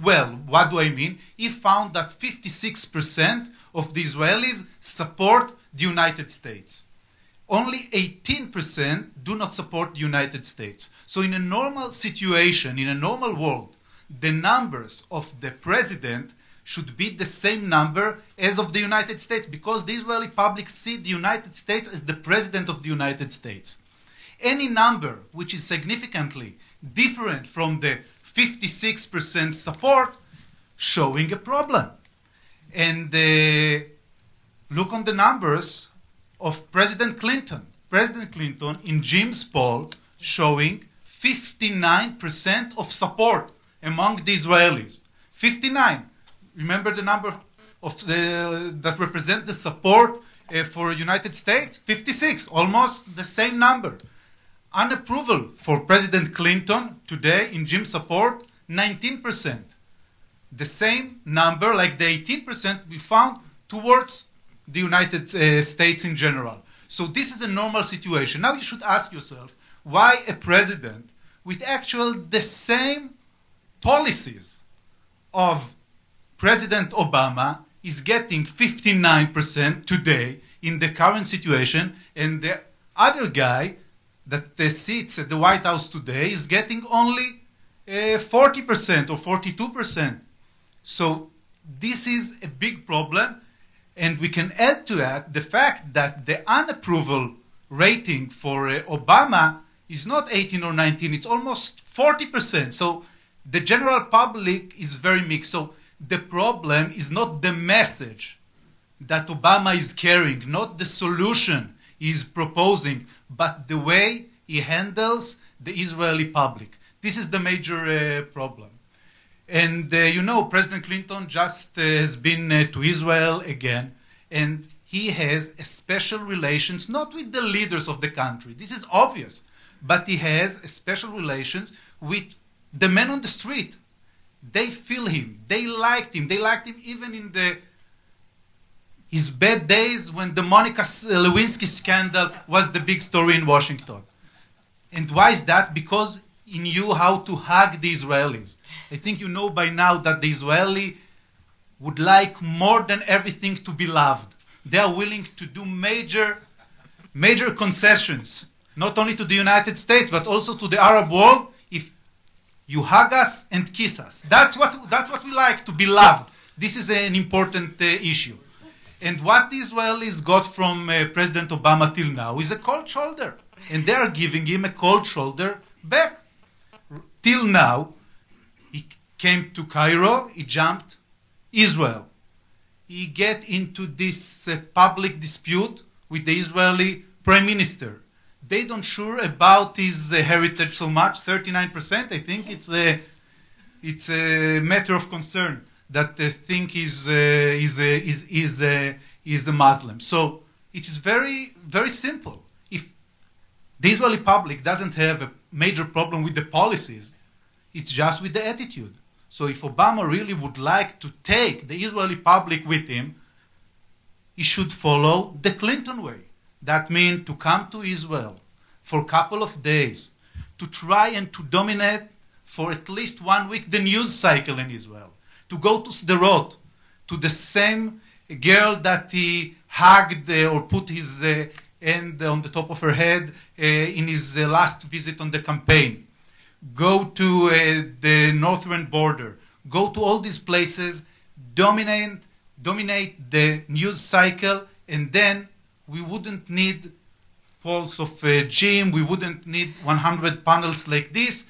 well. What do I mean? He found that 56% of the Israelis support the United States. Only 18% do not support the United States. So in a normal situation, in a normal world, the numbers of the president should be the same number as of the United States, because the Israeli public see the United States as the president of the United States. Any number which is significantly different from the 56% support, showing a problem. And look on the numbers of President Clinton. President Clinton in Jim's poll showing 59% of support among the Israelis. 59. Remember the number of that represent the support for United States? 56, almost the same number. Unapproval for President Clinton today in Jim's support, 19%. The same number like the 18% we found towards the United States in general. So this is a normal situation. Now you should ask yourself, why a president with actual the same policies of President Obama is getting 59% today in the current situation, and the other guy that sits at the White House today is getting only 40% or 42%. So this is a big problem. And we can add to that the fact that the unapproval rating for Obama is not 18 or 19, it's almost 40%. So the general public is very mixed. So the problem is not the message that Obama is carrying, not the solution he is proposing, but the way he handles the Israeli public. This is the major problem. And President Clinton just has been to Israel again, And he has a special relations, not with the leaders of the country. This is obvious. But he has a special relations with the men on the street. They feel him. They liked him. They liked him even in his bad days when the Monica Lewinsky scandal was the big story in Washington. And why is that? Because he knew how to hug the Israelis. I think you know by now that the Israeli would like more than everything to be loved. They are willing to do major concessions, not only to the United States, but also to the Arab world, if you hug us and kiss us. That's what we like, to be loved. This is an important issue. And what the Israelis got from President Obama till now is a cold shoulder. And they are giving him a cold shoulder back. Till now, he came to Cairo, he jumped Israel. He get into this public dispute with the Israeli Prime Minister. They don't sure about his heritage so much, 39%. I think it's a matter of concern that they think is a Muslim. So it is very, very simple. If the Israeli public doesn't have a major problem with the policies, it's just with the attitude. So if Obama really would like to take the Israeli public with him, he should follow the Clinton way. That means to come to Israel for a couple of days, to try and to dominate for at least 1 week the news cycle in Israel, to go to Sderot, to the same girl that he hugged or put his hand on the top of her head in his last visit on the campaign. Go to the northern border. Go to all these places, dominate the news cycle, and then we wouldn't need Pulse of Jim, we wouldn't need 100 panels like this.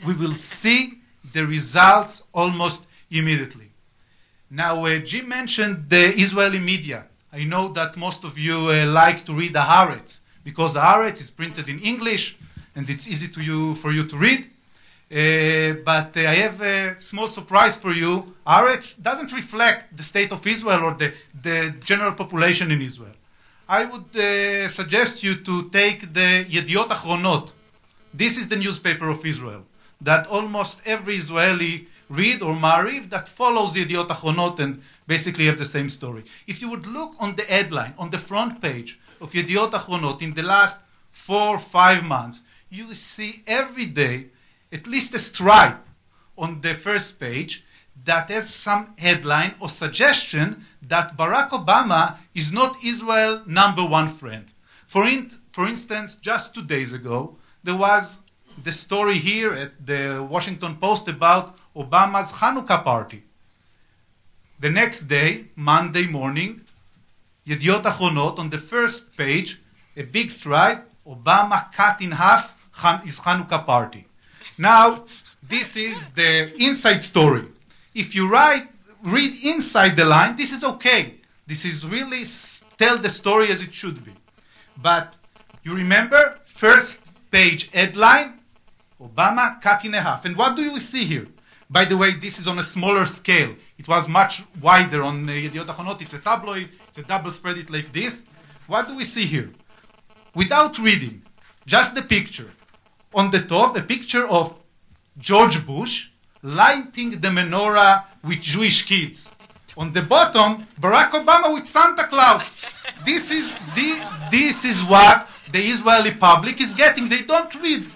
We will see the results almost immediately. Now, Jim mentioned the Israeli media. I know that most of you like to read the Haaretz, because the Haaretz is printed in English, and it's easy for you to read. But I have a small surprise for you. Haaretz doesn't reflect the state of Israel or the general population in Israel. I would suggest you to take the Yediot Achronot. This is the newspaper of Israel that almost every Israeli read, or Ma'ariv, that follows the Yediot Achronot and basically have the same story. If you would look on the headline, on the front page of Yediot Achronot in the last 4 or 5 months, you see every day at least a stripe on the first page that has some headline or suggestion that Barack Obama is not Israel's #1 friend. For instance, just 2 days ago, there was the story here at the Washington Post about Obama's Hanukkah party. The next day, Monday morning, Yediot Achronot, on the first page, a big stripe, Obama cut in half his Hanukkah party. Now, this is the inside story. If you read inside the line, this is okay. This is really tell the story as it should be. But you remember, first page headline, Obama cut in half. And what do you see here? By the way, this is on a smaller scale. It was much wider on Yediot Achronot. It's a tabloid. It's a double spread it like this. What do we see here? Without reading, just the picture. On the top, a picture of George Bush lighting the menorah with Jewish kids. On the bottom, Barack Obama with Santa Claus. This is what the Israeli public is getting. They don't read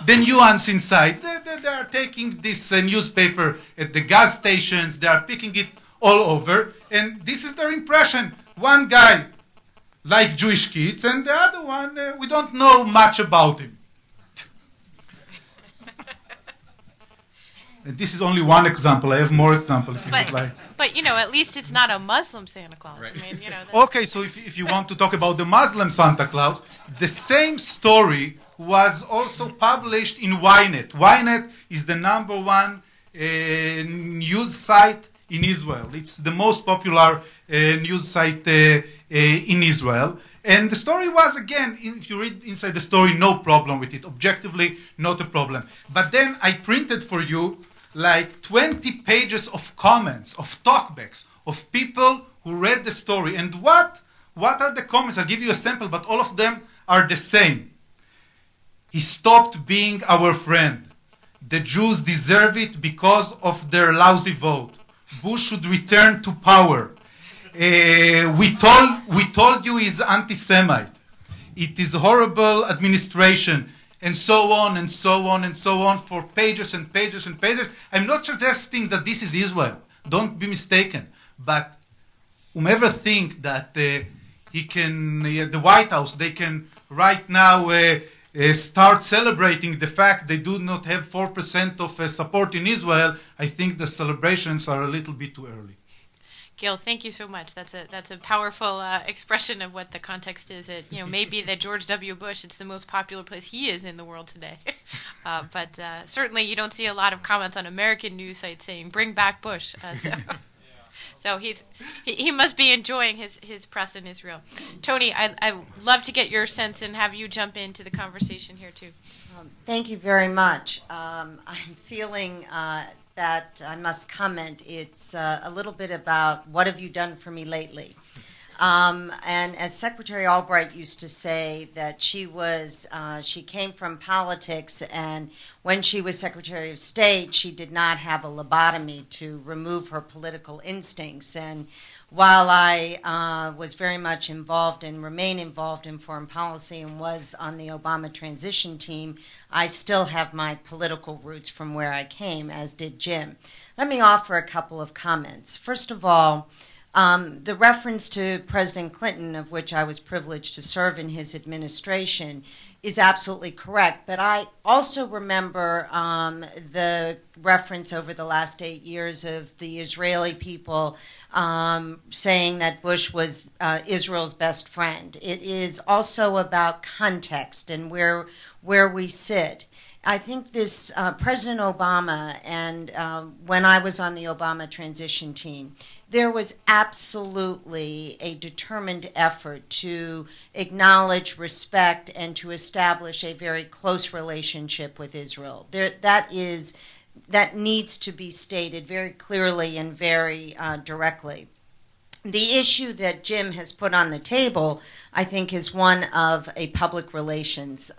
the nuance inside. They are taking this newspaper at the gas stations. They are picking it all over. And this is their impression. One guy like Jewish kids, and the other one, we don't know much about him. And this is only one example. I have more examples if you would like. But, at least it's not a Muslim Santa Claus. Right. I mean, Okay, so if you want to talk about the Muslim Santa Claus, the same story was also published in Ynet. Ynet is the #1 news site in Israel. It's the most popular news site in Israel. And the story was, again, if you read inside the story, no problem with it. Objectively, not a problem. But then I printed for you like 20 pages of comments, of talkbacks, of people who read the story. And what are the comments? I'll give you a sample, but all of them are the same. He stopped being our friend. The Jews deserve it because of their lousy vote. Bush should return to power. We told you he's anti-Semite. It is horrible administration, and so on and so on and so on for pages and pages and pages. I'm not suggesting that this is Israel. Don't be mistaken. But whomever think that he can, the White House, they can right now start celebrating the fact they do not have 4% of support in Israel, I think the celebrations are a little bit too early. Gil, thank you so much. That's a powerful expression of what the context is. It maybe that George W. Bush, it's the most popular place he is in the world today. But certainly you don't see a lot of comments on American news sites saying "Bring back Bush." So he must be enjoying his press in Israel. Tony, I'd love to get your sense and have you jump into the conversation here too. Thank you very much. I'm feeling that I must comment. It's a little bit about what have you done for me lately. And as Secretary Albright used to say, that she came from politics, and when she was Secretary of State, she did not have a lobotomy to remove her political instincts. And while I was very much involved and remain involved in foreign policy and was on the Obama transition team, I still have my political roots from where I came, as did Jim. Let me offer a couple of comments. First of all, the reference to President Clinton, of which I was privileged to serve in his administration, is absolutely correct. But I also remember the reference over the last 8 years of the Israeli people saying that Bush was Israel's best friend. It is also about context and where we sit. I think this President Obama, and when I was on the Obama transition team, there was absolutely a determined effort to acknowledge, respect, and to establish a very close relationship with Israel. That needs to be stated very clearly and very directly. The issue that Jim has put on the table, I think, is one of a public relations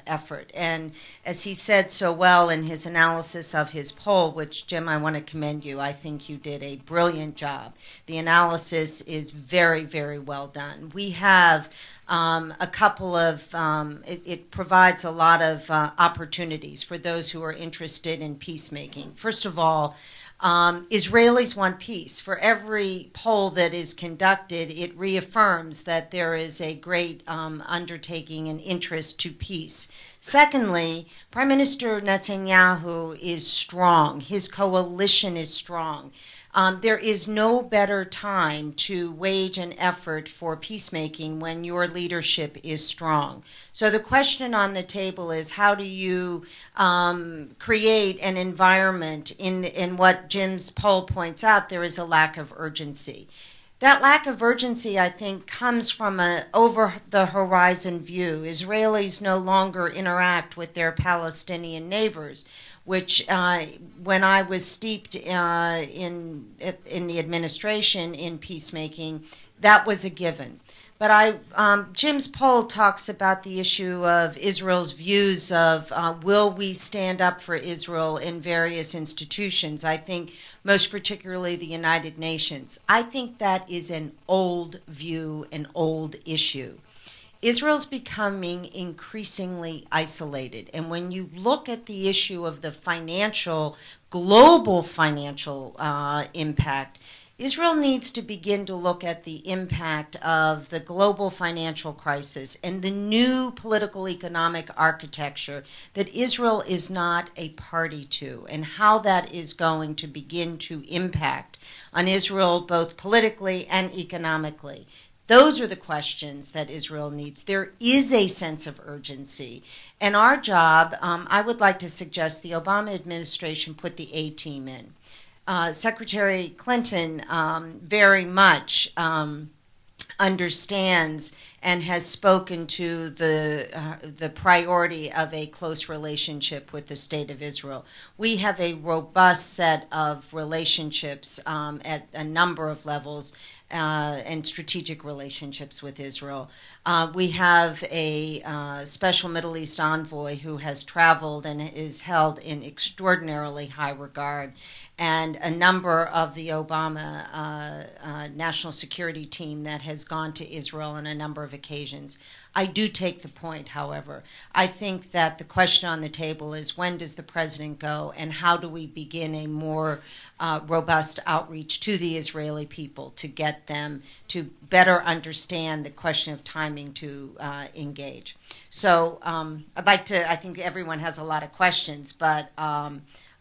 effort. And as he said so well in his analysis of his poll, which, Jim, I want to commend you. I think you did a brilliant job. The analysis is very, very well done. We have a couple of, it provides a lot of opportunities for those who are interested in peacemaking. First of all, Israelis want peace. For every poll that is conducted, it reaffirms that there is a great undertaking and interest to peace. Secondly, Prime Minister Netanyahu is strong. His coalition is strong. There is no better time to wage an effort for peacemaking when your leadership is strong. So the question on the table is, how do you create an environment in what Jim's poll points out, there is a lack of urgency. That lack of urgency, I think, comes from an over-the-horizon view. Israelis no longer interact with their Palestinian neighbors, which when I was steeped in the administration in peacemaking, that was a given. But Jim's poll talks about the issue of Israel's views of will we stand up for Israel in various institutions, I think most particularly the United Nations. I think that is an old view, an old issue. Israel's becoming increasingly isolated. And when you look at the issue of the global financial impact, Israel needs to begin to look at the impact of the global financial crisis and the new political economic architecture that Israel is not a party to, and how that is going to begin to impact on Israel both politically and economically. Those are the questions that Israel needs. There is a sense of urgency. And our job, I would like to suggest the Obama administration put the A-team in. Secretary Clinton very much understands and has spoken to the priority of a close relationship with the State of Israel. We have a robust set of relationships at a number of levels and strategic relationships with Israel. We have a special Middle East envoy who has traveled and is held in extraordinarily high regard, and a number of the Obama national security team that has gone to Israel on a number of occasions. I do take the point, however. I think that the question on the table is, when does the president go, and how do we begin a more robust outreach to the Israeli people to get them to better understand the question of timing to engage. So I think everyone has a lot of questions, but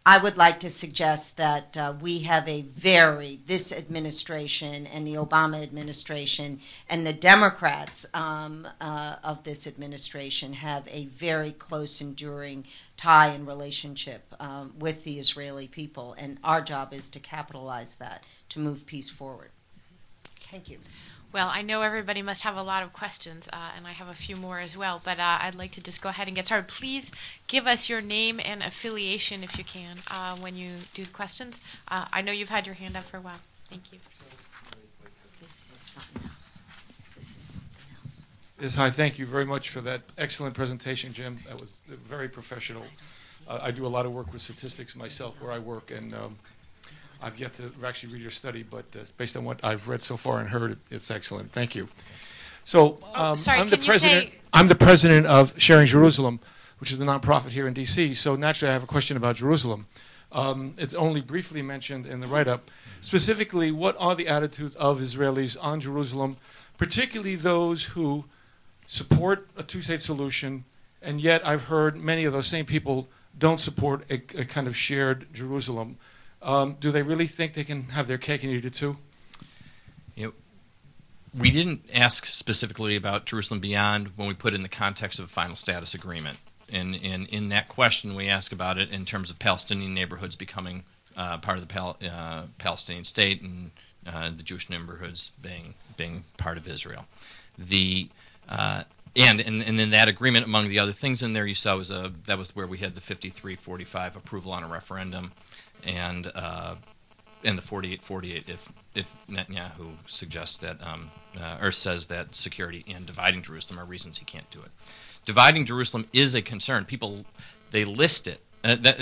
I would like to suggest that we have this administration and the Obama administration and the Democrats of this administration have a very close, enduring tie and relationship with the Israeli people, and our job is to capitalize that, to move peace forward. Thank you. Well, I know everybody must have a lot of questions, and I have a few more as well, but I'd like to just go ahead and get started. Please give us your name and affiliation, if you can, when you do the questions. I know you've had your hand up for a while. Thank you. This is something else. Yes, hi, thank you very much for that excellent presentation, Jim. That was very professional. I do a lot of work with statistics myself where I work, and I've yet to actually read your study, but based on what I've read so far and heard, it's excellent. Thank you. So I'm the president of Sharing Jerusalem, which is a nonprofit here in D.C., so naturally I have a question about Jerusalem. It's only briefly mentioned in the write-up. Specifically, what are the attitudes of Israelis on Jerusalem, particularly those who support a two-state solution, and yet I've heard many of those same people don't support a kind of shared Jerusalem. Do they really think they can have their cake and eat it too? You know, we didn't ask specifically about Jerusalem beyond when we put it in the context of a final status agreement. And in that question, we ask about it in terms of Palestinian neighborhoods becoming part of the Palestinian state and the Jewish neighborhoods being part of Israel. And then that agreement, among the other things in there, you saw that was where we had the 53-45 approval on a referendum, and the 48-48 if Netanyahu suggests that or says that security and dividing Jerusalem are reasons he can't do it. Dividing Jerusalem is a concern. People, they list it.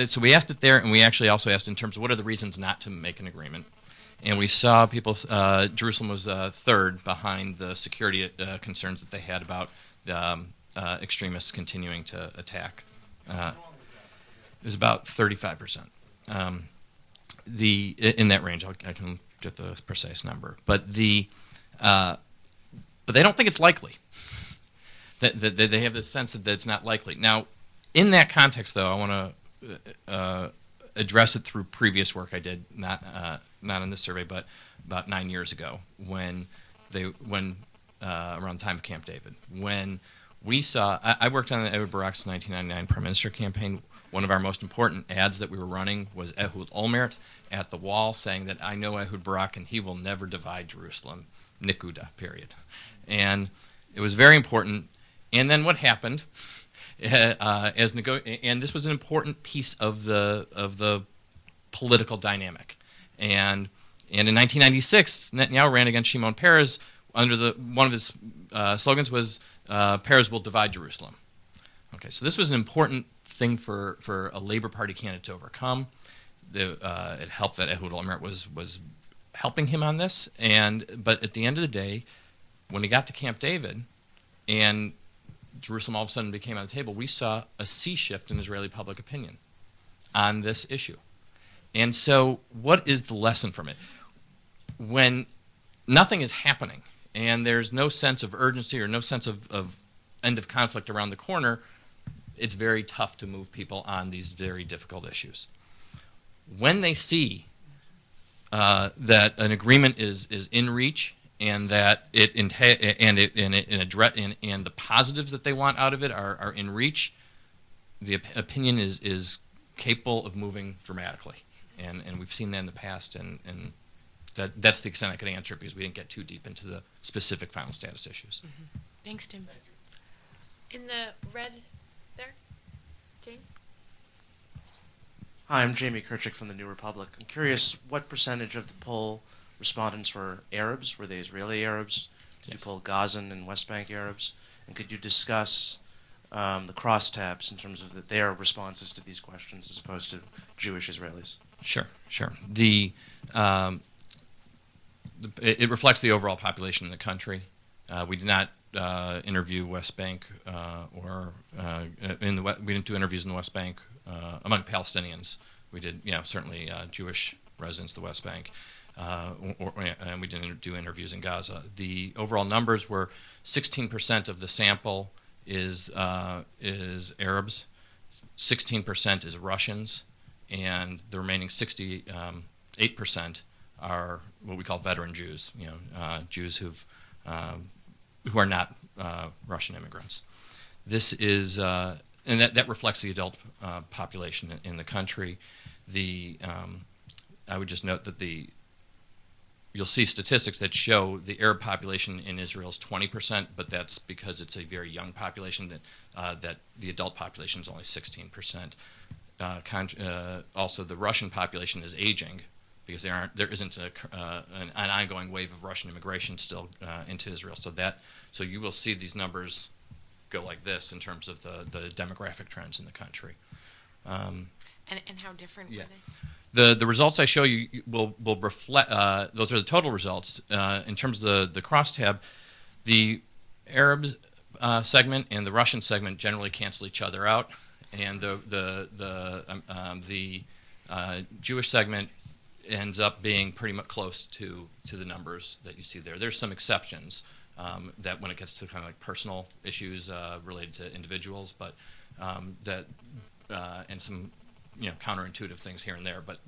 So we asked it there, and we actually also asked in terms of what are the reasons not to make an agreement. And we saw people, Jerusalem was third behind the security concerns that they had about extremists continuing to attack. It was about 35%. In that range, I can get the precise number, but they don't think it's likely. That they have this sense that it's not likely. Now, in that context, though, I want to address it through previous work I did, not on this survey, but about 9 years ago, when around the time of Camp David, when we saw, I worked on Ehud Barak's 1999 Prime Minister campaign. One of our most important ads that we were running was Ehud Olmert at the wall saying that I know Ehud Barak and he will never divide Jerusalem, Nikuda, period. And it was very important. And then what happened, and this was an important piece of the political dynamic. And in 1996, Netanyahu ran against Shimon Peres. One of his slogans was, Peres will divide Jerusalem. Okay, so this was an important thing for a Labor Party candidate to overcome. It helped that Ehud Olmert was helping him on this. But at the end of the day, when he got to Camp David and Jerusalem all of a sudden became on the table, we saw a sea shift in Israeli public opinion on this issue. And so what is the lesson from it? When nothing is happening and there's no sense of urgency or no sense of end of conflict around the corner, it's very tough to move people on these very difficult issues. When they see that an agreement is in reach and that and the positives that they want out of it are in reach, the opinion is capable of moving dramatically, and we've seen that in the past, and that's the extent I could answer it because we didn't get too deep into the specific final status issues. Mm-hmm. Thanks, Tim. In the red there, Jane? Hi, I'm Jamie Kerchak from the New Republic. I'm curious, what percentage of the poll respondents were Arabs? Were they Israeli Arabs? Did you poll Gazan and West Bank Arabs? And could you discuss the crosstabs in terms of their responses to these questions as opposed to Jewish Israelis? Sure. It reflects the overall population in the country. We did not interview West Bank we didn't do interviews in the West Bank among Palestinians. We did, certainly Jewish residents of the West Bank, and we didn't do interviews in Gaza. The overall numbers were 16% of the sample is Arabs, 16% is Russians, and the remaining 68% are what we call veteran Jews, Jews who are not Russian immigrants. This is, and that reflects the adult population in the country. I would just note that you'll see statistics that show the Arab population in Israel is 20%, but that's because it's a very young population. That the adult population is only 16%. Also, the Russian population is aging, because there isn't an ongoing wave of Russian immigration still into Israel. So you will see these numbers go like this in terms of the demographic trends in the country. And how different were they? The results I show you will reflect. Those are the total results. In terms of the crosstab, the Arab segment and the Russian segment generally cancel each other out, and the Jewish segment ends up being pretty much close to the numbers that you see there. There's some exceptions that when it gets to kind of like personal issues related to individuals, but and some counterintuitive things here and there. But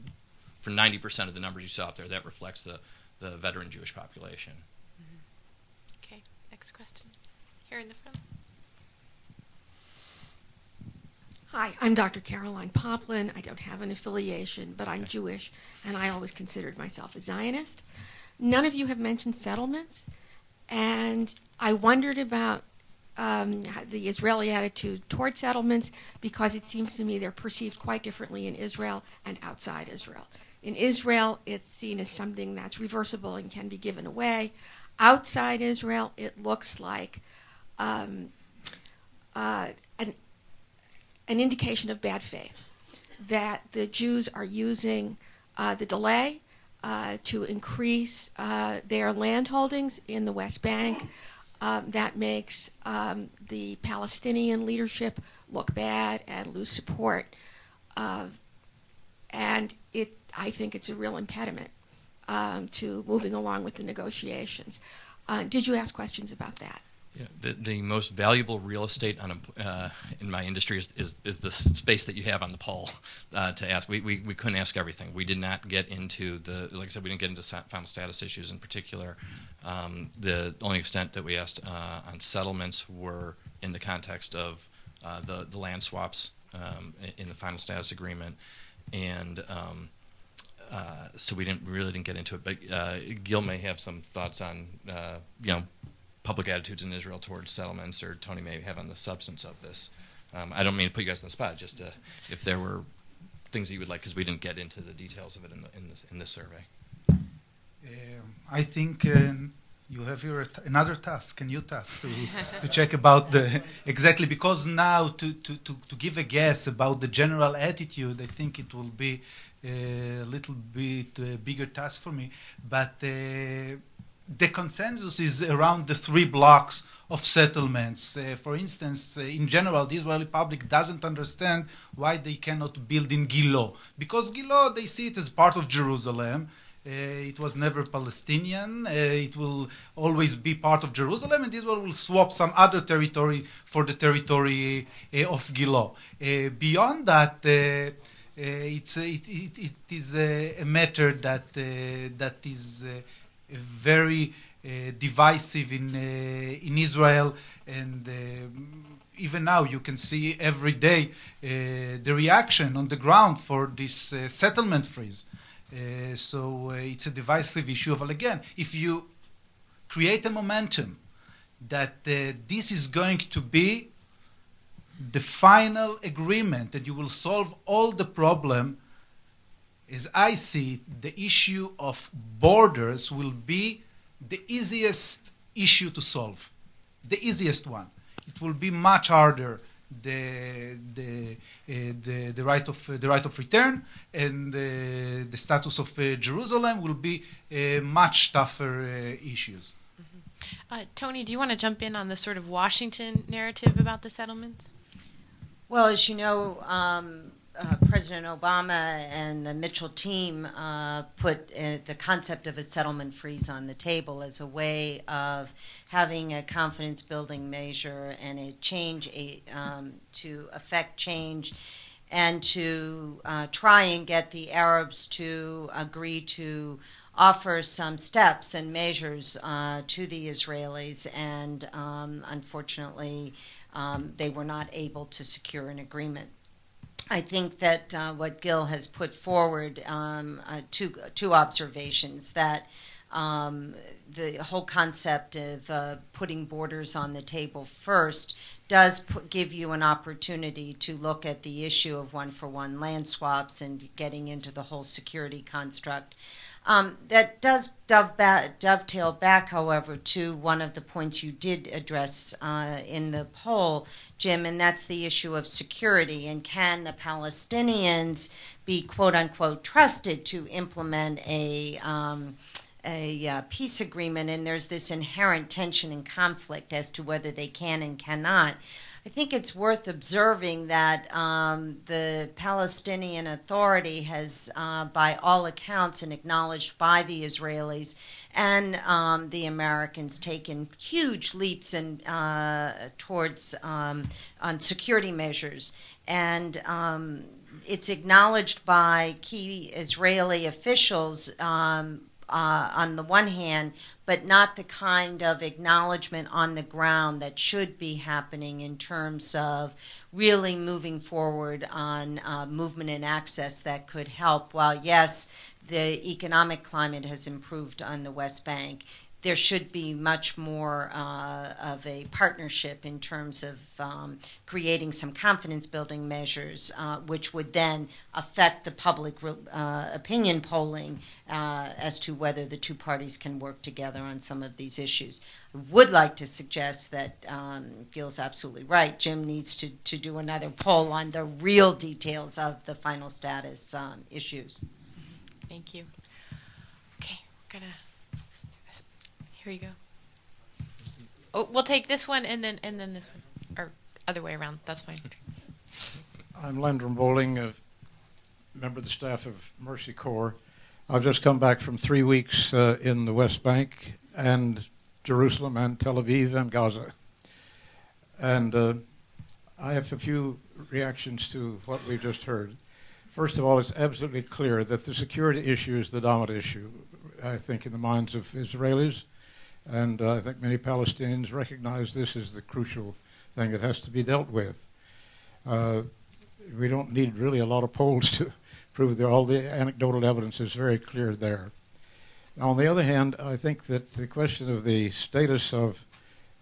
for 90% of the numbers you saw up there, that reflects the veteran Jewish population. Mm-hmm. Okay, next question. Here in the front. Hi, I'm Dr. Caroline Poplin. I don't have an affiliation, but I'm Jewish, and I always considered myself a Zionist. None of you have mentioned settlements, and I wondered about the Israeli attitude toward settlements, because it seems to me they're perceived quite differently in Israel and outside Israel. In Israel, it's seen as something that's reversible and can be given away. Outside Israel, it looks like an indication of bad faith, that the Jews are using the delay to increase their land holdings in the West Bank. That makes the Palestinian leadership look bad and lose support. And I think it's a real impediment to moving along with the negotiations. Did you ask questions about that? Yeah, the most valuable real estate in my industry is the space that you have on the poll to ask. We couldn't ask everything. We did not get into like I said, we didn't get into final status issues in particular. The only extent that we asked on settlements were in the context of the land swaps in the final status agreement, and so we really didn't get into it. But Gil may have some thoughts on public attitudes in Israel towards settlements, or Tony may have on the substance of this. I don't mean to put you guys on the spot, just if there were things that you would like, because we didn't get into the details of it in this survey. I think you have another task, a new task to check about exactly, because now to give a guess about the general attitude, I think it will be a little bit bigger task for me. But the consensus is around the 3 blocks of settlements. For instance, in general, the Israeli public doesn't understand why they cannot build in Gilo. Because Gilo, they see it as part of Jerusalem. It was never Palestinian. It will always be part of Jerusalem, and Israel will swap some other territory for the territory of Gilo. Beyond that, it is a matter that is very divisive in Israel, and even now you can see every day the reaction on the ground for this settlement freeze. So it's a divisive issue. But again, if you create a momentum that this is going to be the final agreement, that you will solve all the problem. As I see it, the issue of borders will be the easiest issue to solve, the easiest one. It will be much harder. The right of return and the status of Jerusalem will be much tougher issues. Tony, do you want to jump in on the sort of Washington narrative about the settlements? Well, as you know, President Obama and the Mitchell team put the concept of a settlement freeze on the table as a way of having a confidence-building measure and a change to affect change and to try and get the Arabs to agree to offer some steps and measures to the Israelis, and unfortunately they were not able to secure an agreement. I think that what Gil has put forward, two observations, that the whole concept of putting borders on the table first does give you an opportunity to look at the issue of one-for-one land swaps and getting into the whole security construct. That does dovetail back, however, to one of the points you did address in the poll, Jim, and that's the issue of security. And can the Palestinians be, quote-unquote, trusted to implement a peace agreement? And there's this inherent tension and conflict as to whether they can and cannot. I think it's worth observing that the Palestinian Authority has, by all accounts and acknowledged by the Israelis and the Americans, taken huge leaps towards on security measures. And it's acknowledged by key Israeli officials on the one hand, but not the kind of acknowledgement on the ground that should be happening in terms of really moving forward on movement and access that could help. While, yes, the economic climate has improved on the West Bank, there should be much more of a partnership in terms of creating some confidence-building measures, which would then affect the public opinion polling as to whether the two parties can work together on some of these issues. I would like to suggest that Gil's absolutely right. Jim needs to do another poll on the real details of the final status issues. Thank you. Okay, we're gonna. Here you go. Oh, we'll take this one and then this one, or other way around. That's fine. I'm Landrum Bowling, a member of the staff of Mercy Corps. I've just come back from 3 weeks in the West Bank and Jerusalem and Tel Aviv and Gaza. And I have a few reactions to what we've just heard. First of all, it's absolutely clear that the security issue is the dominant issue, I think, in the minds of Israelis. And I think many Palestinians recognize this as the crucial thing that has to be dealt with. We don't need really a lot of polls to prove that all the anecdotal evidence is very clear there. Now, on the other hand, I think that the question of the status of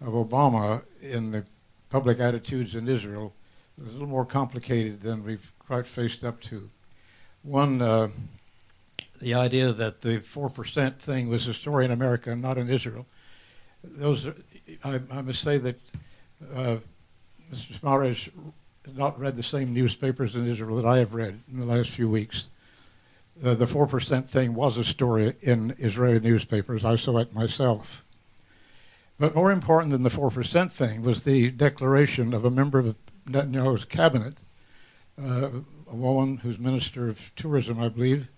Obama in the public attitudes in Israel is a little more complicated than we've quite faced up to. One, the idea that the 4% thing was a story in America and not in Israel. I must say that Mr. Smara has not read the same newspapers in Israel that I have read in the last few weeks. The 4% thing was a story in Israeli newspapers. I saw it myself. But more important than the 4% thing was the declaration of a member of Netanyahu's cabinet, a woman who's Minister of Tourism, I believe,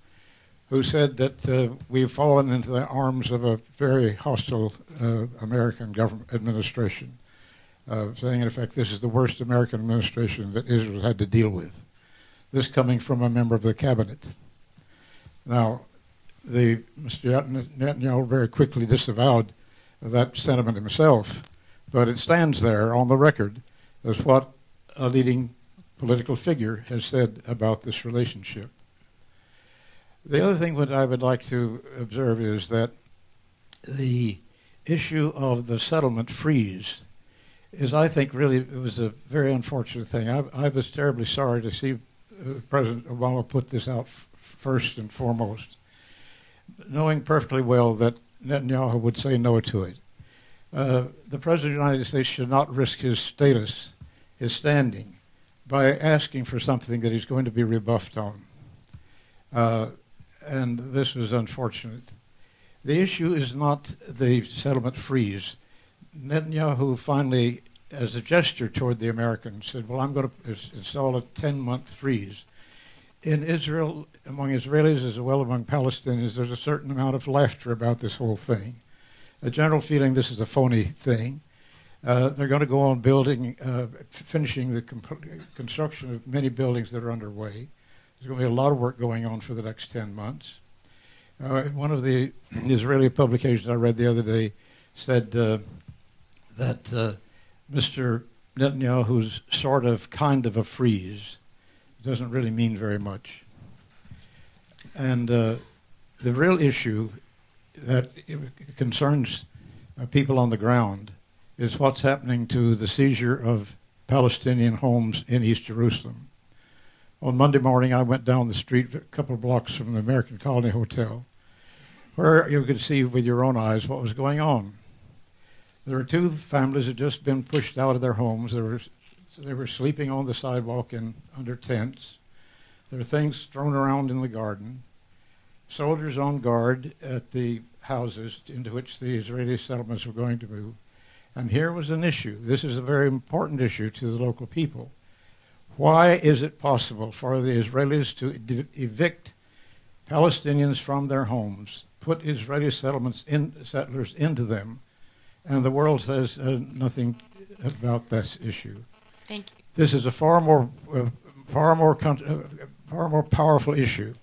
who said that we've fallen into the arms of a very hostile American government administration, saying, in effect, this is the worst American administration that Israel had to deal with. This coming from a member of the cabinet. Now, Mr. Netanyahu very quickly disavowed that sentiment himself, but it stands there on the record as what a leading political figure has said about this relationship. The other thing that I would like to observe is that the issue of the settlement freeze is, I think, really, it was a very unfortunate thing. I was terribly sorry to see President Obama put this out first and foremost, knowing perfectly well that Netanyahu would say no to it. The President of the United States should not risk his status, his standing, by asking for something that he's going to be rebuffed on. And this was unfortunate. The issue is not the settlement freeze. Netanyahu finally, as a gesture toward the Americans, said, well, I'm going to install a 10-month freeze. In Israel, among Israelis as well among Palestinians, there's a certain amount of laughter about this whole thing. A general feeling this is a phony thing. They're going to go on finishing the construction of many buildings that are underway. There's going to be a lot of work going on for the next 10 months. One of the Israeli publications I read the other day said that Mr. Netanyahu's sort of kind of a freeze doesn't really mean very much. And the real issue that concerns people on the ground is what's happening to the seizure of Palestinian homes in East Jerusalem. On Monday morning, I went down the street a couple of blocks from the American Colony Hotel, where you could see with your own eyes what was going on. There were two families that had just been pushed out of their homes. They were sleeping on the sidewalk under tents. There were things thrown around in the garden. Soldiers on guard at the houses into which the Israeli settlements were going to move. And here was an issue. This is a very important issue to the local people. Why is it possible for the Israelis to evict Palestinians from their homes, put Israeli settlers into them, and the world says nothing about this issue? Thank you. This is a far more powerful issue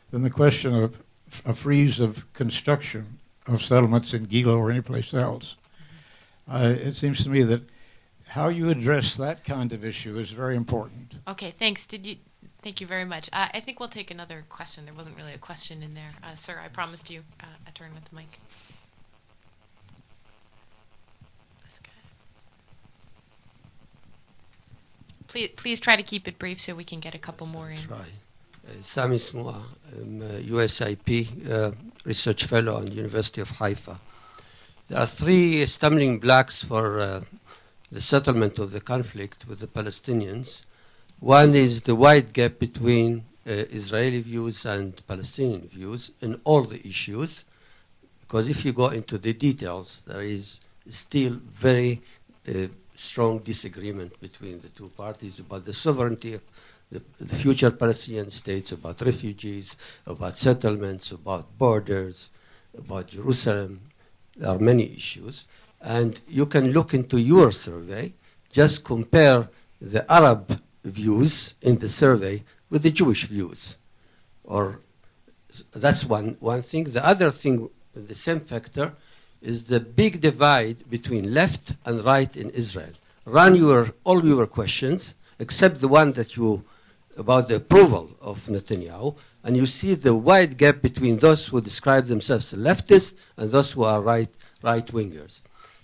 than the question of a freeze of construction of settlements in Gilo or anyplace else. It seems to me that how you address that kind of issue is very important. Okay, thanks. Thank you very much. I think we'll take another question. There wasn't really a question in there. Sir, I promised you a turn with the mic. This guy. Please try to keep it brief so we can get a couple more in. Try. Sami Smoa, I'm a USIP research fellow on the University of Haifa. There are three stumbling blocks for the settlement of the conflict with the Palestinians. One is the wide gap between Israeli views and Palestinian views in all the issues, because if you go into the details, there is still very strong disagreement between the two parties about the sovereignty of the future Palestinian states, about refugees, about settlements, about borders, about Jerusalem. There are many issues. And you can look into your survey, just compare the Arab views in the survey with the Jewish views. Or that's one thing. The other thing, the same factor, is the big divide between left and right in Israel. Run all your questions, except the one that about the approval of Netanyahu, and you see the wide gap between those who describe themselves as leftists and those who are right-wingers.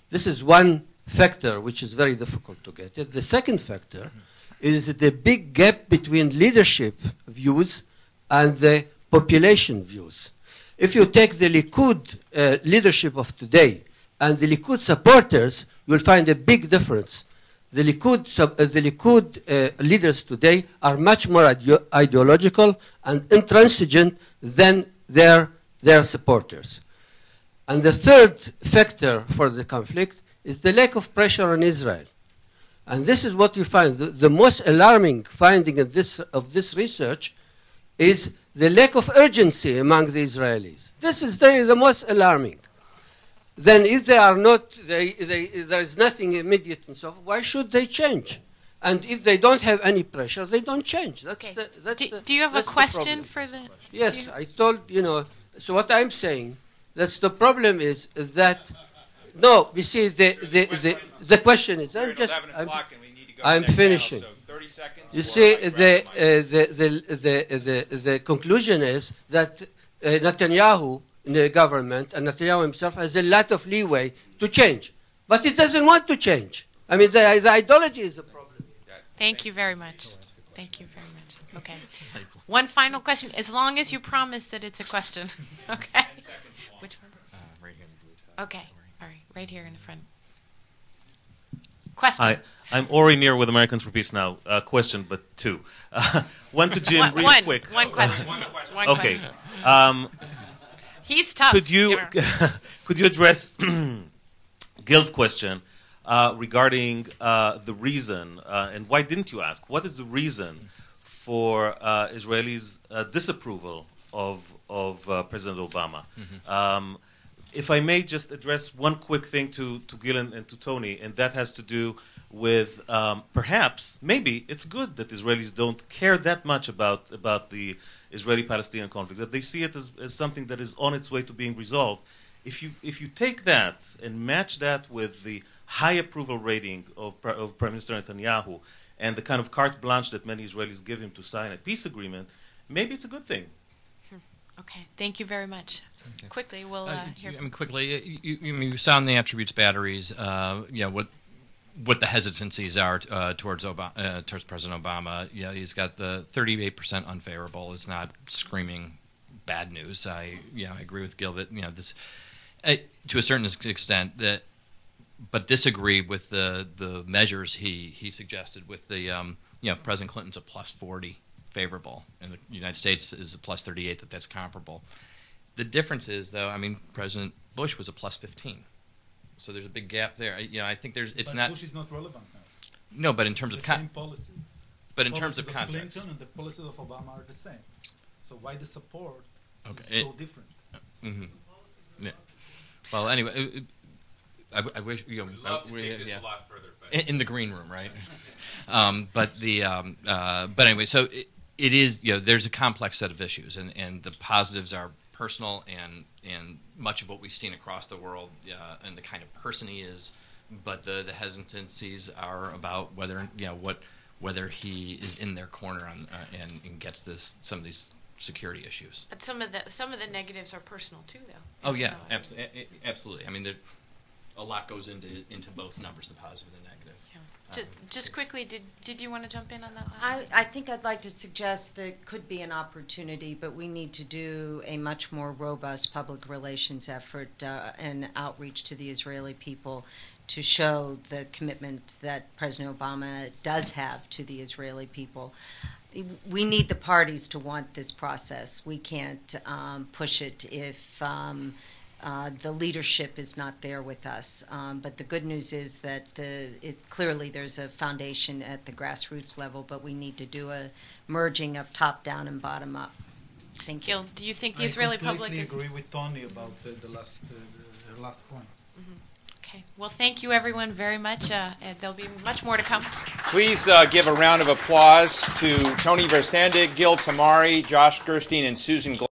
This is one factor which is very difficult to get at. The second factor is the big gap between leadership views and the population views. If you take the Likud leadership of today and the Likud supporters, you will find a big difference. The Likud leaders today are much more ideological and intransigent than their supporters. And the third factor for the conflict is the lack of pressure on Israel. And this is what you find. The most alarming finding of this research is the lack of urgency among the Israelis. This is the most alarming. Then if they are not, there is nothing immediate and so on, why should they change? And if they don't have any pressure, they don't change. Do you have a question for the... Yes, I told, so what I'm saying, that's the problem is that, no, you see, the question is, I'm finishing. Now, so 30 seconds. You see, the conclusion is that Netanyahu in the government, and Netanyahu himself has a lot of leeway to change. But he doesn't want to change. I mean, the ideology is a problem. Thank you very much. Thank you very much. Okay. One final question, as long as you promise that it's a question. Okay. Which one? Right here in the blue tie. Okay. All right. Right here in the front. Question. Hi, I'm Ori Neer with Americans for Peace Now. Question, but two. One to Jim, real quick. One question. One okay. question. He's tough. Could you address Gil's question regarding the reason, and why didn't you ask? What is the reason for Israelis' disapproval of President Obama? Mm-hmm. If I may just address one quick thing to Gil and to Tony, and that has to do with perhaps, maybe it's good that Israelis don't care that much about the Israeli-Palestinian conflict, that they see it as something that is on its way to being resolved. If you take that and match that with the high approval rating of Prime Minister Netanyahu and the kind of carte blanche that many Israelis give him to sign a peace agreement, maybe it's a good thing. Okay. Thank you very much. Okay. Quickly, we'll hear. I mean, quickly, you sound the attributes batteries. What the hesitancies are towards President Obama. Yeah, he's got the 38% unfavorable. It's not screaming bad news. I agree with Gil that this to a certain extent but disagree with the measures he suggested. With the President Clinton's a plus 40 favorable, and the United States is a plus 38. That's comparable. The difference is, though, I mean, President Bush was a plus 15, so there's a big gap there. I think it's not. Bush is not relevant now. No, but in terms of same policies. But in terms of context, Clinton and the policies of Obama are the same. So why the support is so different? Mm-hmm. Yeah. Well, anyway, I wish We'd love to take this a lot further, but in the green room, right? But anyway, so it is. There's a complex set of issues, and the positives are personal and much of what we've seen across the world, and the kind of person he is. But the hesitancies are about whether he is in their corner and gets some of these security issues. But some of the negatives are personal too, though. Oh yeah, absolutely. I mean, a lot goes into both numbers, the positive and the negative. Yeah. Just quickly, did you want to jump in on that last? I think I'd like to suggest there could be an opportunity, but we need to do a much more robust public relations effort and outreach to the Israeli people to show the commitment that President Obama does have to the Israeli people. We need the parties to want this process. We can't push it if the leadership is not there with us. But the good news is that clearly there's a foundation at the grassroots level, but we need to do a merging of top-down and bottom-up. Thank you. Gil, do you think the Israeli public is... I completely agree with Tony about the last point. Mm-hmm. Okay. Well, thank you, everyone, very much. There'll be much more to come. Please give a round of applause to Tony Verstandig, Gil Tamari, Josh Gerstein, and Susan Glenn.